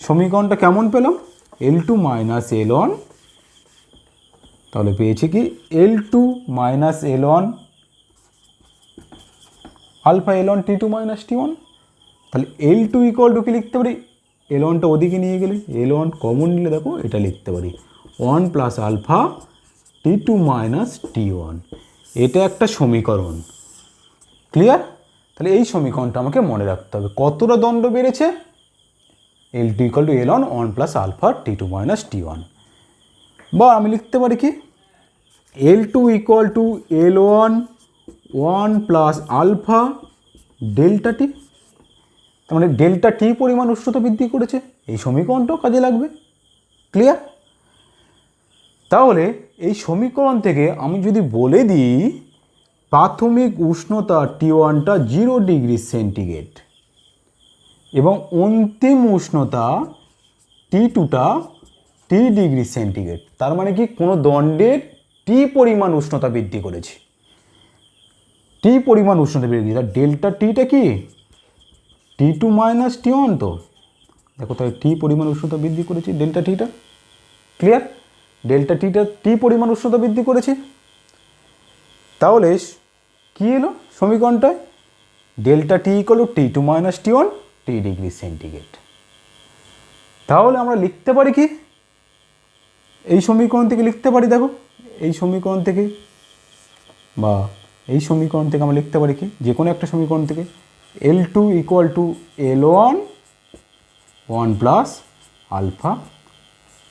সমীকরণটা কেমন পেলাম, L2 মাইনাস L1, তাহলে পেয়েছি কি L2 minus L1 alpha L1 T2 minus T1। তাহলে L2 ইকুয়াল টু কি লিখতে পারি, L1টা ওদিকে নিয়ে গেলে L1 কমন নিলে দেখো এটা লিখতে পারি 1 plus alpha T2 minus T1। এটা একটা সমীকরণ। ক্লিয়ার? তাহলে এই সমীকরণটা আমাকে মনে রাখতে হবে। কতটা দণ্ড বেড়েছে, L2 equal to L1 1 plus alpha T2 minus T1। বা আমি লিখতে পারি কি L2 equal to L1 1 plus alpha delta T. তার মানে ডেল্টা টি পরিমাণ উষ্ণতা বৃদ্ধি করেছে, এই সমীকরণটাও কাজে লাগবে। ক্লিয়ার? তাহলে এই সমীকরণ থেকে আমি যদি বলে দিই প্রাথমিক উষ্ণতা T1টা 0 ডিগ্রি সেন্টিগ্রেড এবং অন্তিম উষ্ণতা T2টা টি ডিগ্রি সেন্টিগ্রেড, তার মানে কি কোনো দণ্ডের টি পরিমাণ উষ্ণতা বৃদ্ধি করেছে, টি পরিমাণ উষ্ণতা বৃদ্ধি, তার ডেল্টা টিটা কি T2 মাইনাস T1, তো দেখো তাই টি পরিমাণ উষ্ণতা বৃদ্ধি করেছে ডেল্টা টিটা। ক্লিয়ার? ডেল্টা টিটা টি পরিমাণ উষ্ণতা বৃদ্ধি করেছে। তাহলে কি এলো সমীকরণটায়? Delta T equal to T2 minus T1 T degree centigrade. তাহলে আমরা লিখতে পারি কি এই সমীকরণ থেকে লিখতে পারি, দেখো এই সমীকরণ থেকে বা এই সমীকরণ থেকে আমরা লিখতে পারি কি যে কোনো একটা সমীকরণ থেকে L2 equal to L1 1 plus alpha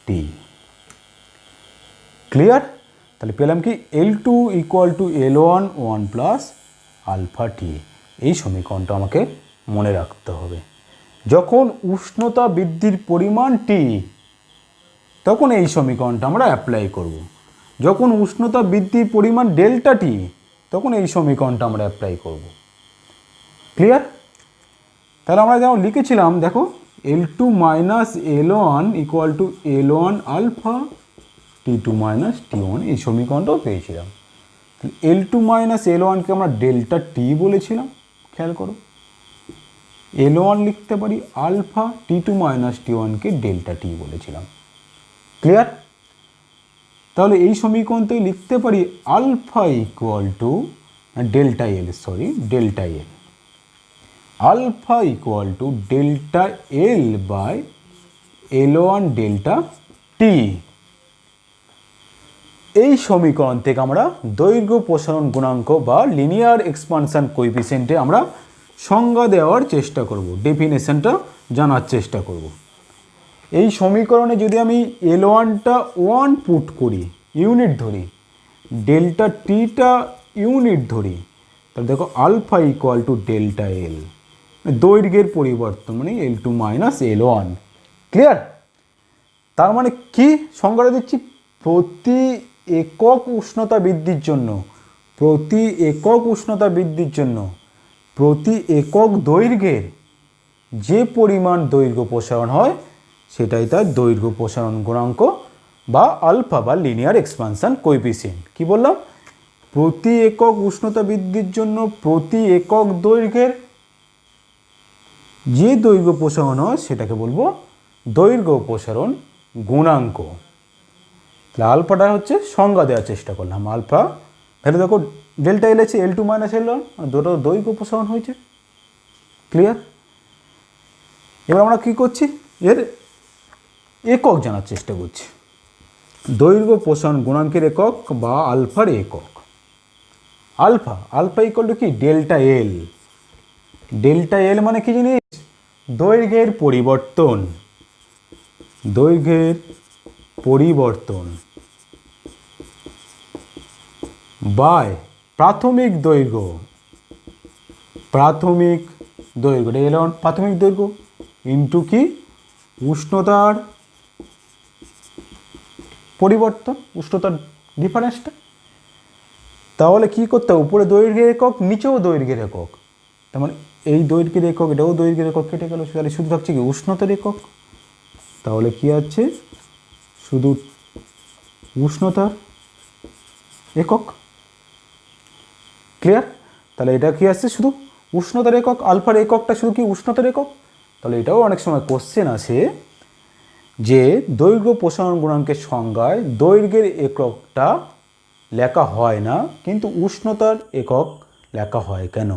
T. Clear? তাহলে পেলাম কি L2 equal to L1 1 plus alpha T. এই সমীকরণটা আমাকে মনে রাখতে হবে। যখন উষ্ণতা বৃদ্ধির পরিমাণ টি, তখন এই সমীকরণটা আমরা অ্যাপ্লাই করব। যখন উষ্ণতা বৃদ্ধির পরিমাণ ডেল্টা টি, তখন এই সমীকরণটা আমরা অ্যাপ্লাই করব। ক্লিয়ার? তাহলে আমরা যেমন লিখেছিলাম দেখো L2 minus L1 equal to L1 alpha T2 minus T1, এই সমীকরণটাও পেয়েছিলাম। L2 মাইনাস L1কে আমরা ডেল্টা টি বলেছিলাম, খেয়াল করো। L1 লিখতে পারি আলফা, T2 মাইনাস T1কে ডেল্টা টি বলেছিলাম। ক্লিয়ার? তাহলে এই সমীকরণ থেকে লিখতে পারি alpha equal to delta L, sorry delta L, alpha equal to delta L by L1 delta T. এই সমীকরণ থেকে আমরা দৈর্ঘ্য প্রসারণ গুণাঙ্ক বা লিনিয়ার এক্সপানশন কোএফিসিয়েন্টে আমরা সংজ্ঞা দেওয়ার চেষ্টা করব, ডেফিনেশনটা জানার চেষ্টা করব। এই সমীকরণে যদি আমি L1টা 1 পুট করি, ইউনিট ধরি, ডেল্টা টিটা ইউনিট ধরি, তাহলে দেখো alpha equal to delta L, দৈর্ঘ্যের পরিবর্তন মানে L2 মাইনাস L1। ক্লিয়ার? তার মানে কি সংজ্ঞাটা দিচ্ছি, প্রতি একক উষ্ণতা বৃদ্ধির জন্য, প্রতি একক উষ্ণতা বৃদ্ধির জন্য প্রতি একক দৈর্ঘ্যের যে পরিমাণ দৈর্ঘ্য প্রসারণ হয় সেটাই তার দৈর্ঘ্য প্রসারণ গুণাঙ্ক বা আলফা বা লিনিয়ার এক্সপানশন কোএফিসিয়েন্ট। কি বললাম? প্রতি একক উষ্ণতা বৃদ্ধির জন্য প্রতি একক দৈর্ঘ্যের যে দৈর্ঘ্য প্রসারণ হয় সেটাকে বলবো দৈর্ঘ্য প্রসারণ গুণাঙ্ক। তাহলে আলফাটা হচ্ছে সংজ্ঞা দেওয়ার চেষ্টা করলাম। আলফা ভ্যালু দেখো ডেল্টা এল আছে L2 মাইনাস L1, দুটো দৈর্ঘ্য প্রসারণ হয়েছে। ক্লিয়ার? এবার আমরা কি করছি, এর একক জানার চেষ্টা করছি। দৈর্ঘ্য প্রসারণ গুণাঙ্কের একক বা আলফার একক। আলফা, আলফা ইকুয়াল টু কি ডেল্টা এল। ডেল্টা এল মানে কি জিনিস? দৈর্ঘ্যের পরিবর্তন, দৈর্ঘ্যের পরিবর্তন বাই প্রাথমিক দৈর্ঘ্য, প্রাথমিক দৈর্ঘ্য L1 প্রাথমিক দৈর্ঘ্য ইন্টু কি উষ্ণতার পরিবর্তন, উষ্ণতার ডিফারেন্সটা। তাহলে কি করতে হবে, উপরে দৈর্ঘ্যের একক নিচেও দৈর্ঘ্যের একক, তার মানে এই দৈর্ঘ্যের একক এটাও দৈর্ঘ্যের একক কেটে গেল, তাহলে শুধু থাকছে কি উষ্ণতার একক। তাহলে কি আছে শুধু উষ্ণতার একক। ক্লিয়ার? তাহলে এটা কি আসছে শুধু উষ্ণতার একক, আলফার এককটা শুধু কি উষ্ণতার একক। তাহলে এটাও অনেক সময় কোশ্চেন আসে যে দৈর্ঘ্য প্রসারণ গুণাঙ্কের সংজ্ঞায় দৈর্ঘ্যের এককটা লেখা হয় না কিন্তু উষ্ণতার একক লেখা হয় কেন,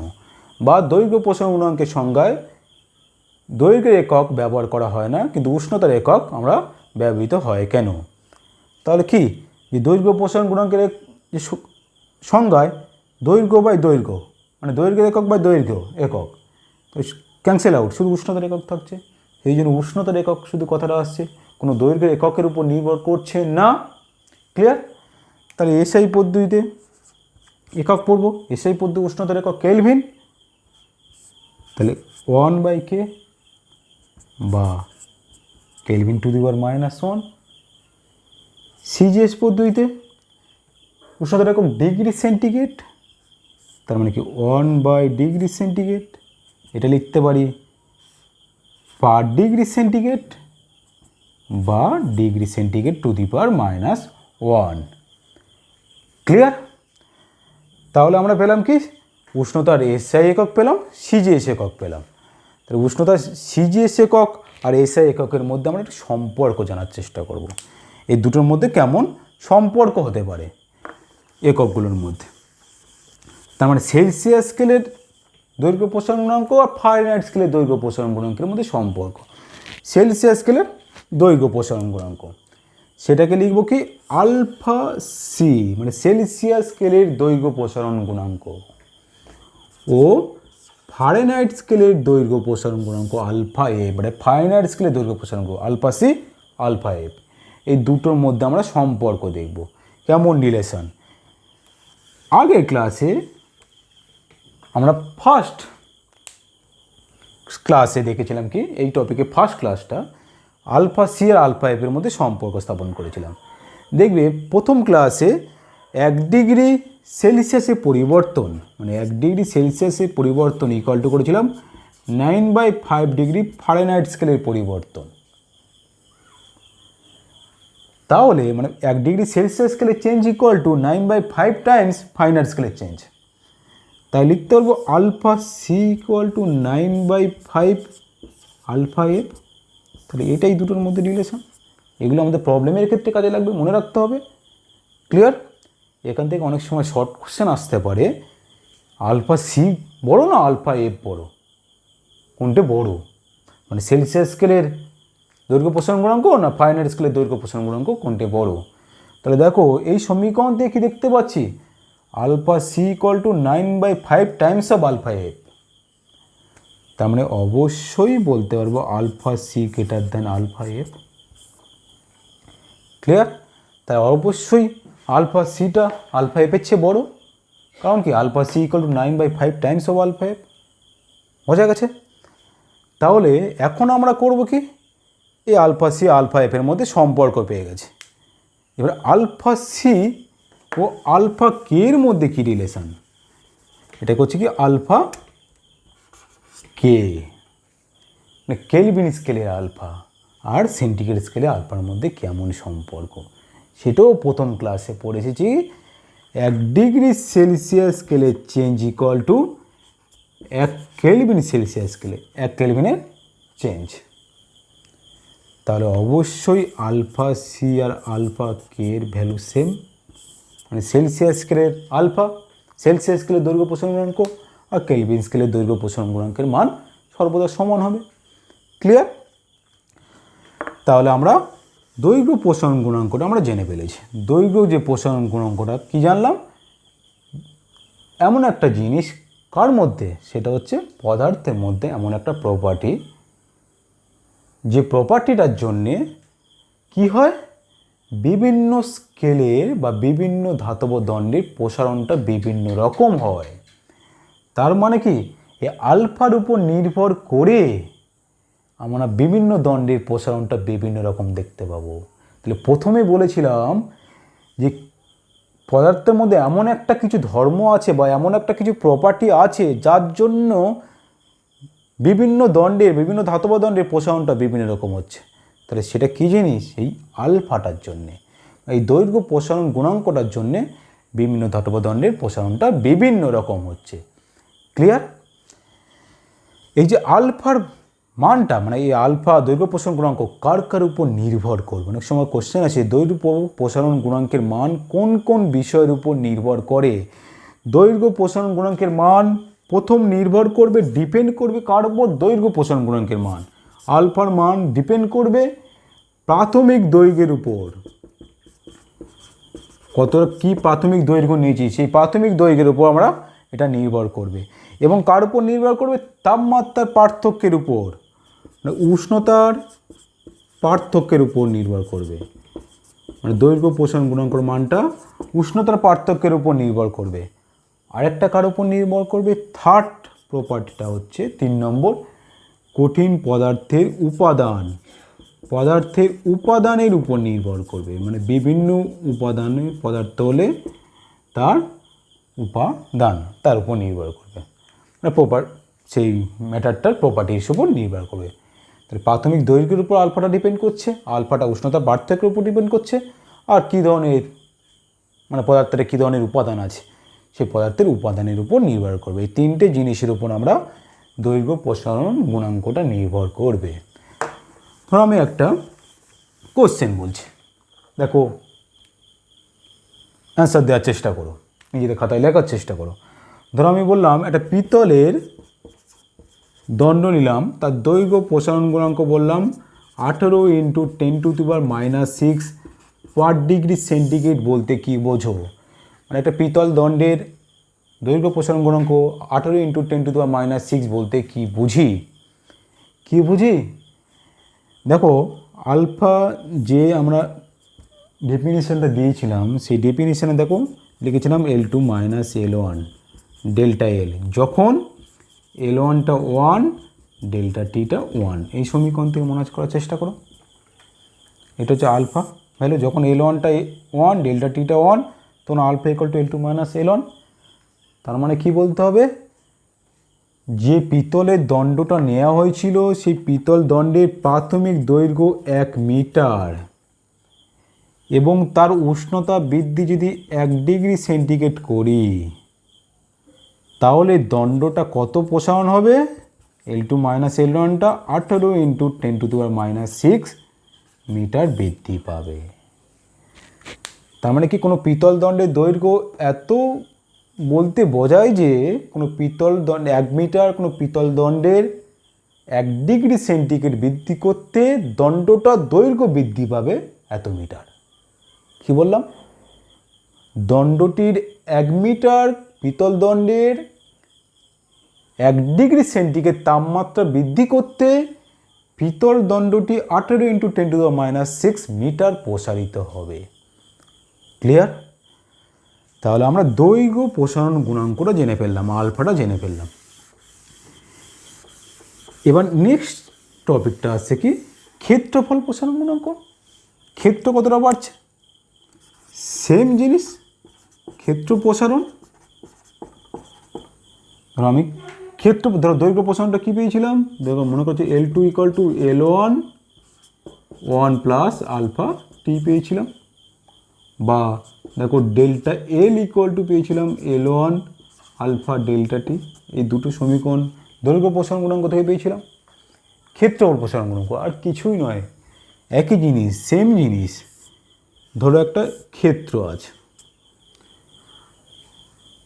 বা দৈর্ঘ্য প্রসারণ গুণাঙ্কের সংজ্ঞায় দৈর্ঘ্যের একক ব্যবহার করা হয় না কিন্তু উষ্ণতার একক আমরা ব্যবহৃত হয় কেন। তাহলে কি যে দৈর্ঘ্য প্রসারণ গুণাঙ্কের যে সংজ্ঞায় দৈর্ঘ্য বাই দৈর্ঘ্য মানে দৈর্ঘ্যের একক বাই দৈর্ঘ্য একক, তো ক্যান্সেল আউট, শুধু উষ্ণতার একক থাকছে। সেই জন্য উষ্ণতার একক শুধু কথাটা আসছে, কোনো দৈর্ঘ্যের এককের উপর নির্ভর করছে না। ক্লিয়ার? তাহলে এসআই পদ্ধতিতে একক পড়ব, এসআই পদ্ধতি উষ্ণতার একক কেলভিন, তাহলে 1/K বা kelvin to the power -1। CGS পদ্ধতিতে উষ্ণতার একক ডিগ্রি সেন্টিগ্রেড, তার মানে কি 1/ডিগ্রি সেন্টিগ্রেড, এটা লিখতে পারি পার ডিগ্রি সেন্টিগ্রেড। বা degree centigrade two the power -1। Clear? তাহলে আমরা পেলাম কি, উষ্ণতার এসআই একক পেলাম, সিজিএস একক পেলাম। তাহলে উষ্ণতার সিজিএস একক আর এসআই এককের মধ্যে আমরা একটা সম্পর্ক জানার চেষ্টা করব। এই দুটোর মধ্যে কেমন সম্পর্ক হতে পারে এককগুলোর মধ্যে। তার মানে সেলসিয়াস স্কেলের দৈর্ঘ্য প্রসারণ গুণাঙ্ক আর ফারেনহাইট স্কেলের দৈর্ঘ্য প্রসারণ গুণাঙ্কের মধ্যে সম্পর্ক। সেলসিয়াস স্কেলের দৈর্ঘ্য প্রসারণ গুণাঙ্ক, সেটাকে লিখব কি আলফা সি, মানে সেলসিয়াস স্কেলের দৈর্ঘ্য প্রসারণ গুণাঙ্ক, ও ফারেনহাইট স্কেলের দৈর্ঘ্য প্রসারণ গুণাঙ্ক আলফা এফ, মানে ফারেনহাইট স্কেলের দৈর্ঘ্য প্রসারণ গুণাঙ্ক আলফা সি আলফা এফ। এই দুটোর মধ্যে আমরা সম্পর্ক দেখব, কেমন রিলেশন। আগের ক্লাসে আমরা ফার্স্ট ক্লাসে দেখেছিলাম কি, এই টপিকে ফার্স্ট ক্লাসটা আলফা সি আর আলফা এফের মধ্যে সম্পর্ক স্থাপন করেছিলাম। দেখবে প্রথম ক্লাসে 1 ডিগ্রি সেলসিয়াসের পরিবর্তন, মানে 1 ডিগ্রি সেলসিয়াসের পরিবর্তন ইকুয়াল টু করেছিলাম 9/5 ডিগ্রি ফারেনহাইট স্কেলের পরিবর্তন। তাহলে মানে 1 ডিগ্রি সেলসিয়াস স্কেলের change equal to 9/5 times Fahrenheit স্কেলের চেঞ্জ। তাই লিখতে পারবো alpha C equal to 9/5 alpha F. তাহলে এটাই দুটোর মধ্যে রিলেশন। এগুলো আমাদের প্রবলেমের ক্ষেত্রে কাজে লাগবে, মনে রাখতে হবে। ক্লিয়ার? এখান থেকে অনেক সময় শর্ট কোশ্চেন আসতে পারে, আলফা সি বড় না আলফা এফ বড়, কোনটা বড়, মানে সেলসিয়াস স্কেলের দৈর্ঘ্য প্রসারণ গুণাঙ্ক না ফারেনহাইট স্কেলের দৈর্ঘ্য প্রসারণ গুণাঙ্ক কোনটা বড়। তাহলে দেখো এই সমীকরণ থেকে কি দেখতে পাচ্ছি, alpha C equal to 9/5 times of alpha F. তার মানে অবশ্যই বলতে পারবো alpha C greater than alpha F. Clear? তাই অবশ্যই আলফা সিটা আলফা এফের চেয়ে বড়ো, কারণ কি alpha C equal to 9/5 times of alpha F. বোঝা গেছে? তাহলে এখন আমরা করব কি, এই আলফা সি আলফা এফের মধ্যে সম্পর্ক পেয়ে গেছে। এবার আলফা সি ও আলফা কে এর মধ্যে কী রিলেশান, এটা করছে কি আলফা কে, মানে কেলভিন স্কেলের আলফা আর সেন্টিগ্রেড স্কেলে আলফার মধ্যে কেমন সম্পর্ক, সেটাও প্রথম ক্লাসে পড়ে এসেছি। 1 ডিগ্রি সেলসিয়াস স্কেলের change equal to 1 kelvin Celsius স্কেলে 1 কেলভিনের চেঞ্জ। তাহলে অবশ্যই আলফা সি আর আলফা কে এর ভ্যালু সেম, মানে সেলসিয়াস স্কেলের আলফা, সেলসিয়াস স্কেলের দৈর্ঘ্য প্রসারণ গুণাঙ্ক আর কেলভিন স্কেলের দৈর্ঘ্য প্রসারণ গুণাঙ্কের মান সর্বদা সমান হবে। ক্লিয়ার? তাহলে আমরা দৈর্ঘ্য প্রসারণ গুণাঙ্কটা আমরা জেনে ফেলেছি। দৈর্ঘ্য যে প্রসারণ গুণাঙ্কটা কি জানলাম, এমন একটা জিনিস কার মধ্যে, সেটা হচ্ছে পদার্থের মধ্যে এমন একটা প্রপার্টি, যে প্রপার্টিটার জন্যে কি হয়, বিভিন্ন স্কেলের বা বিভিন্ন ধাতব দণ্ডের প্রসারণটা বিভিন্ন রকম হয়। তার মানে কি এই আলফার উপর নির্ভর করে আমরা বিভিন্ন দণ্ডের প্রসারণটা বিভিন্ন রকম দেখতে পাবো। তাহলে প্রথমে বলেছিলাম যে পদার্থের মধ্যে এমন একটা কিছু ধর্ম আছে বা এমন একটা কিছু প্রপার্টি আছে যার জন্য বিভিন্ন দণ্ডের, বিভিন্ন ধাতব দণ্ডের প্রসারণটা বিভিন্ন রকম হচ্ছে। তাহলে সেটা কী জিনিস, এই আলফাটার জন্যে, এই দৈর্ঘ্য প্রসারণ গুণাঙ্কটার জন্যে বিভিন্ন ধাতব দণ্ডের প্রসারণটা বিভিন্ন রকম হচ্ছে। ক্লিয়ার? এই যে আলফার মানটা, মানে এই আলফা দৈর্ঘ্য প্রসারণ গুণাঙ্ক কার কার উপর নির্ভর করবে, অনেক সময় কোশ্চেন আছে দৈর্ঘ্য প্রসারণ গুণাঙ্কের মান কোন কোন বিষয়ের উপর নির্ভর করে। দৈর্ঘ্য প্রসারণ গুণাঙ্কের মান প্রথম নির্ভর করবে, ডিপেন্ড করবে কার উপর, দৈর্ঘ্য প্রসারণ গুণাঙ্কের মান, আলফার মান ডিপেন্ড করবে প্রাথমিক দৈর্ঘ্যের উপর, কত কি প্রাথমিক দৈর্ঘ্য নিয়েছি সেই প্রাথমিক দৈর্ঘ্যের উপর আমরা এটা নির্ভর করবে। এবং কার উপর নির্ভর করবে, তাপমাত্রার পার্থক্যের উপর, মানে উষ্ণতার পার্থক্যের উপর নির্ভর করবে। মানে দৈর্ঘ্য প্রসারণ গুণাঙ্কের মানটা উষ্ণতার পার্থক্যের উপর নির্ভর করবে। আরেকটা কার উপর নির্ভর করবে, থার্ড প্রপার্টিটা হচ্ছে 3 নম্বর, কঠিন পদার্থের উপাদান, পদার্থের উপাদানের উপর নির্ভর করবে। মানে বিভিন্ন উপাদানের পদার্থ হলে তার উপাদান তার উপর নির্ভর করবে, মানে সেই ম্যাটারটার প্রপার্টির উপর নির্ভর করবে। তাহলে প্রাথমিক দৈর্ঘ্যের উপর আলফাটা ডিপেন্ড করছে, আলফাটা উষ্ণতা পার্থক্যের উপর ডিপেন্ড করছে, আর কী ধরনের মানে পদার্থের কী ধরনের উপাদান আছে সেই পদার্থের উপাদানের উপর নির্ভর করবে। এই তিনটে জিনিসের উপর আমরা দৈর্ঘ্য প্রসারণ গুণাঙ্কটা নির্ভর করবে। ধরো আমি একটা কোশ্চেন বলছি, দেখো অ্যান্সার দেওয়ার চেষ্টা করো, নিজেদের খাতায় লেখার চেষ্টা করো। ধরো আমি বললাম একটা পিতলের দণ্ড নিলাম, তার দৈর্ঘ্য প্রসারণ গুণাঙ্ক বললাম 18 × 10⁻⁻6 পার ডিগ্রি সেন্টিগ্রেড বলতে কি বোঝো? মানে একটা পিতল দণ্ডের দৈর্ঘ্য প্রসারণ গুণাঙ্ক 18 × 10⁻⁻6 বলতে কি বুঝি? কি বুঝি? দেখো আলফা যে আমরা ডেফিনিশনটা দিয়েছিলাম সেই ডেফিনিশনে দেখো লিখেছিলাম L2 - L1 ডেল্টা এল, যখন L1টা 1 ডেল্টা টিটা 1। এই সমীকরণ থেকে মনে করার চেষ্টা করো। এটা হচ্ছে আলফা ভ্যালু, যখন L1টা 1 ডেল্টা টিটা 1 তখন আলফা = L2 - L1। তার মানে কি বলতে হবে? যে পিতলের দণ্ডটা নেওয়া হয়েছিল সেই পিতল দণ্ডের প্রাথমিক দৈর্ঘ্য 1 মিটার এবং তার উষ্ণতা বৃদ্ধি যদি 1 ডিগ্রি সেন্টিগ্রেড করি তাহলে দণ্ডটা কত প্রসারণ হবে? L2 - L1টা 18 × 10⁻⁻6 মিটার বৃদ্ধি পাবে। তার মানে কি কোনো পিতল দণ্ডের দৈর্ঘ্য এত বলতে বোঝায় যে কোনো পিতল দণ্ড 1 মিটার কোনো পিতল দণ্ডের 1 ডিগ্রি সেন্টিগ্রেড বৃদ্ধি করতে দণ্ডটা দৈর্ঘ্য বৃদ্ধি পাবে এত মিটার। কি বললাম? দণ্ডটির 1 মিটার পিতল দণ্ডের 1 ডিগ্রি সেন্টিগ্রেড তাপমাত্রা বৃদ্ধি করতে পিতল দণ্ডটি 18 × 10⁻⁻6 মিটার প্রসারিত হবে। ক্লিয়ার? তাহলে আমরা দৈর্ঘ্য প্রসারণ গুণাঙ্কটা জেনে ফেললাম, আলফাটা জেনে ফেললাম। এবার নেক্সট টপিকটা আছে কি? ক্ষেত্রফল প্রসারণ গুণাঙ্ক। ক্ষেত্র কতটা বাড়ছে? সেম জিনিস, ক্ষেত্র প্রসারণ। ধরো আমি ধরো দৈর্ঘ্য প্রসারণটা কী পেয়েছিলাম? দেখো মনে করছি L2 = L1 1 + আলফা টি পেয়েছিলাম, বা দেখো ডেল্টা এল পেয়েছিলাম L1 আলফা ডেল্টা টি। এই দুটো সমীকরণ দৈর্ঘ্য প্রসারণ গুণাঙ্ক থেকে পেয়েছিলাম। ক্ষেত্রফল প্রসারণ গুণাঙ্ক আর কিছুই নয়, একই জিনিস, সেম জিনিস। ধরো একটা ক্ষেত্র আছে,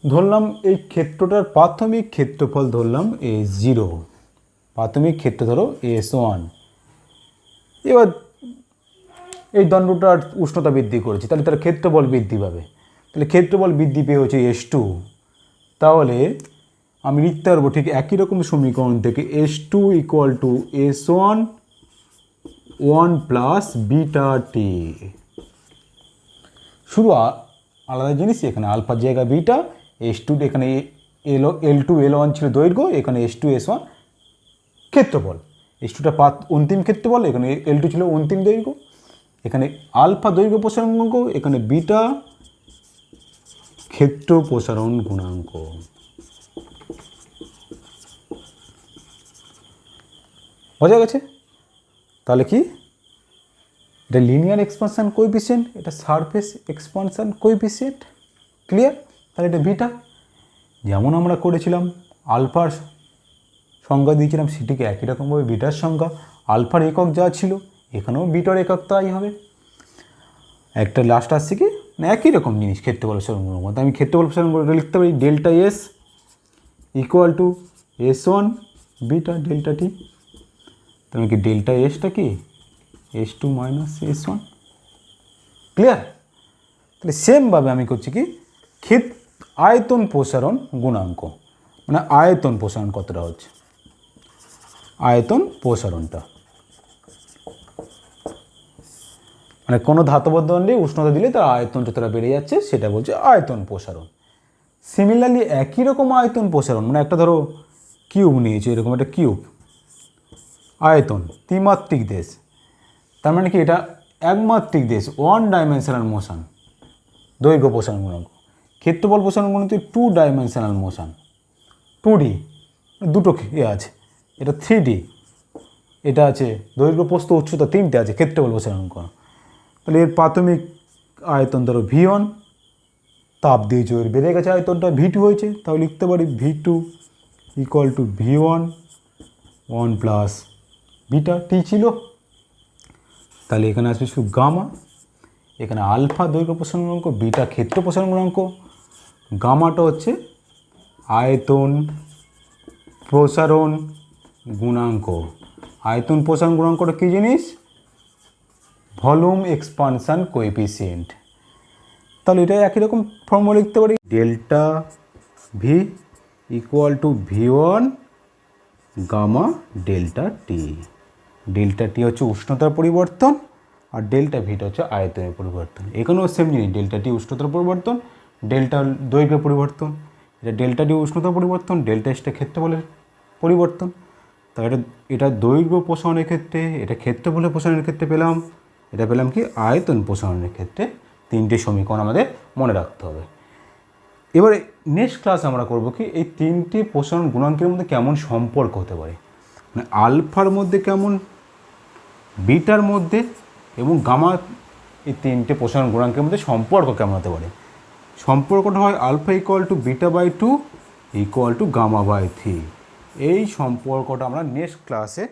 ধরলাম এই ক্ষেত্রটার প্রাথমিক ক্ষেত্রফল ধরলাম A0, প্রাথমিক ক্ষেত্র ধরো S1। এবার এই দণ্ডটার উষ্ণতা বৃদ্ধি করেছে, তাহলে তার ক্ষেত্রফল বৃদ্ধি পাবে। তাহলে ক্ষেত্রফল বৃদ্ধি পেয়ে হচ্ছে S2। তাহলে আমি লিখতে পারবো ঠিক একই রকম সমীকরণ থেকে S2 = S1 1 + বিটা টি। শুধু আলাদা জিনিস, এখানে আলফার জায়গা বিটা, S2 এখানে L2 L1 ছিল দৈর্ঘ্য, এখানে S2 S1 ক্ষেত্রফল। S2টা অন্তিম ক্ষেত্রফল, এখানে L2 ছিল অন্তিম দৈর্ঘ্য। এখানে আলফা দৈর্ঘ্য প্রসারণ গুণাঙ্ক, এখানে বিটা ক্ষেত্র প্রসারণ গুণাঙ্ক। বোঝা গেছে? তাহলে কি এটা লিনিয়ার এক্সপানশন কোএফিসিয়েন্ট, এটা সারফেস এক্সপানশন কোএফিসিয়েন্ট। ক্লিয়ার? তাহলে এটা বিটা। যেমন আমরা করেছিলাম আলফার সংজ্ঞা দিয়েছিলাম সেটিকে একই রকমভাবে বিটার সংজ্ঞা, আলফার একক যা ছিল এখানেও বিটার একক তাই হবে। একটা লাস্ট আসছে কি না একই রকম জিনিস, ক্ষেত্রফল প্রসারণ গুণাঙ্ক। আমি ক্ষেত্রফল প্রসারণ গুণাঙ্ক লিখতে পারি delta S = S1 beta delta T. তাহলে কি ডেল্টা এসটা কি S2 - S1। ক্লিয়ার? তাহলে সেমভাবে আমি করছি কি আয়তন প্রসারণ গুণাঙ্ক, মানে আয়তন প্রসারণ কতটা হচ্ছে, আয়তন প্রসারণটা মানে কোনো ধাতব দণ্ডে উষ্ণতা দিলে তার আয়তন যতটা বেড়ে যাচ্ছে সেটা বলছে আয়তন প্রসারণ। সিমিলারলি একই রকম আয়তন প্রসারণ, মানে একটা ধরো কিউব নিয়েছে, এরকম একটা কিউব আয়তন ত্রিমাত্রিক দেশ, তার মানে কি এটা একমাত্রিক দেশ, 1 ডাইমেনশনাল মোশন, দৈর্ঘ্য প্রসারণ গুণাঙ্ক। ক্ষেত্রফল প্রসারণ গুণাঙ্ক 2 ডাইমেনশনাল মোশন, 2D, দুটো আছে, এটা 3D এটা আছে দৈর্ঘ্য প্রস্থ উচ্চতা তিনটে আছে ক্ষেত্রফল প্রসারণ কোণ। তাহলে এর প্রাথমিক আয়তন ধরো V1, তাপ দিয়েছে এর বেড়ে গেছে আয়তনটা V2 হয়েছে, তাহলে লিখতে পারি V2 equal to V1 1 plus beta টি ছিল। তাহলে এখানে আসবে শুধু গামা, এখানে আলফা দৈর্ঘ্য প্রসারণ গুণাঙ্ক, বিটা ক্ষেত্র প্রসারণ গুণাঙ্ক, গামাটা হচ্ছে আয়তন প্রসারণ গুণাঙ্ক। আয়তন প্রসারণ গুণাঙ্কটা কী জিনিস? Volume expansion coefficient. তাহলে এটা একই রকম ফর্মুলা লিখতে পারি, delta V equal to V1 gamma delta T. Delta T হচ্ছে উষ্ণতার পরিবর্তন আর ডেল্টা ভিটা হচ্ছে আয়তনের পরিবর্তন। এখানেও সেম জিনিস, ডেল্টা টি উষ্ণতার পরিবর্তন, ডেল্টা দৈর্ঘ্যের পরিবর্তন। এটা ডেল্টা টি উষ্ণতার পরিবর্তন, ডেল্টা এসটা ক্ষেত্রফলের পরিবর্তন। তা এটা দৈর্ঘ্য প্রসারণের ক্ষেত্রে, এটা ক্ষেত্রফলের প্রসারণের ক্ষেত্রে পেলাম, এটা পেলাম কি আয়তন প্রসারণের ক্ষেত্রে। তিনটে সমীকরণ আমাদের মনে রাখতে হবে। এবারে নেক্সট ক্লাস আমরা করব কি এই তিনটে প্রসারণ গুণাঙ্কের মধ্যে কেমন সম্পর্ক হতে পারে, মানে আলফার মধ্যে কেমন, বিটার মধ্যে এবং গামা, এই তিনটে প্রসারণ গুণাঙ্কের মধ্যে সম্পর্ক কেমন হতে পারে। সম্পর্কটা হয় alpha equal to beta by 2 equal to gamma by 3। এই সম্পর্কটা আমরা নেক্সট ক্লাসে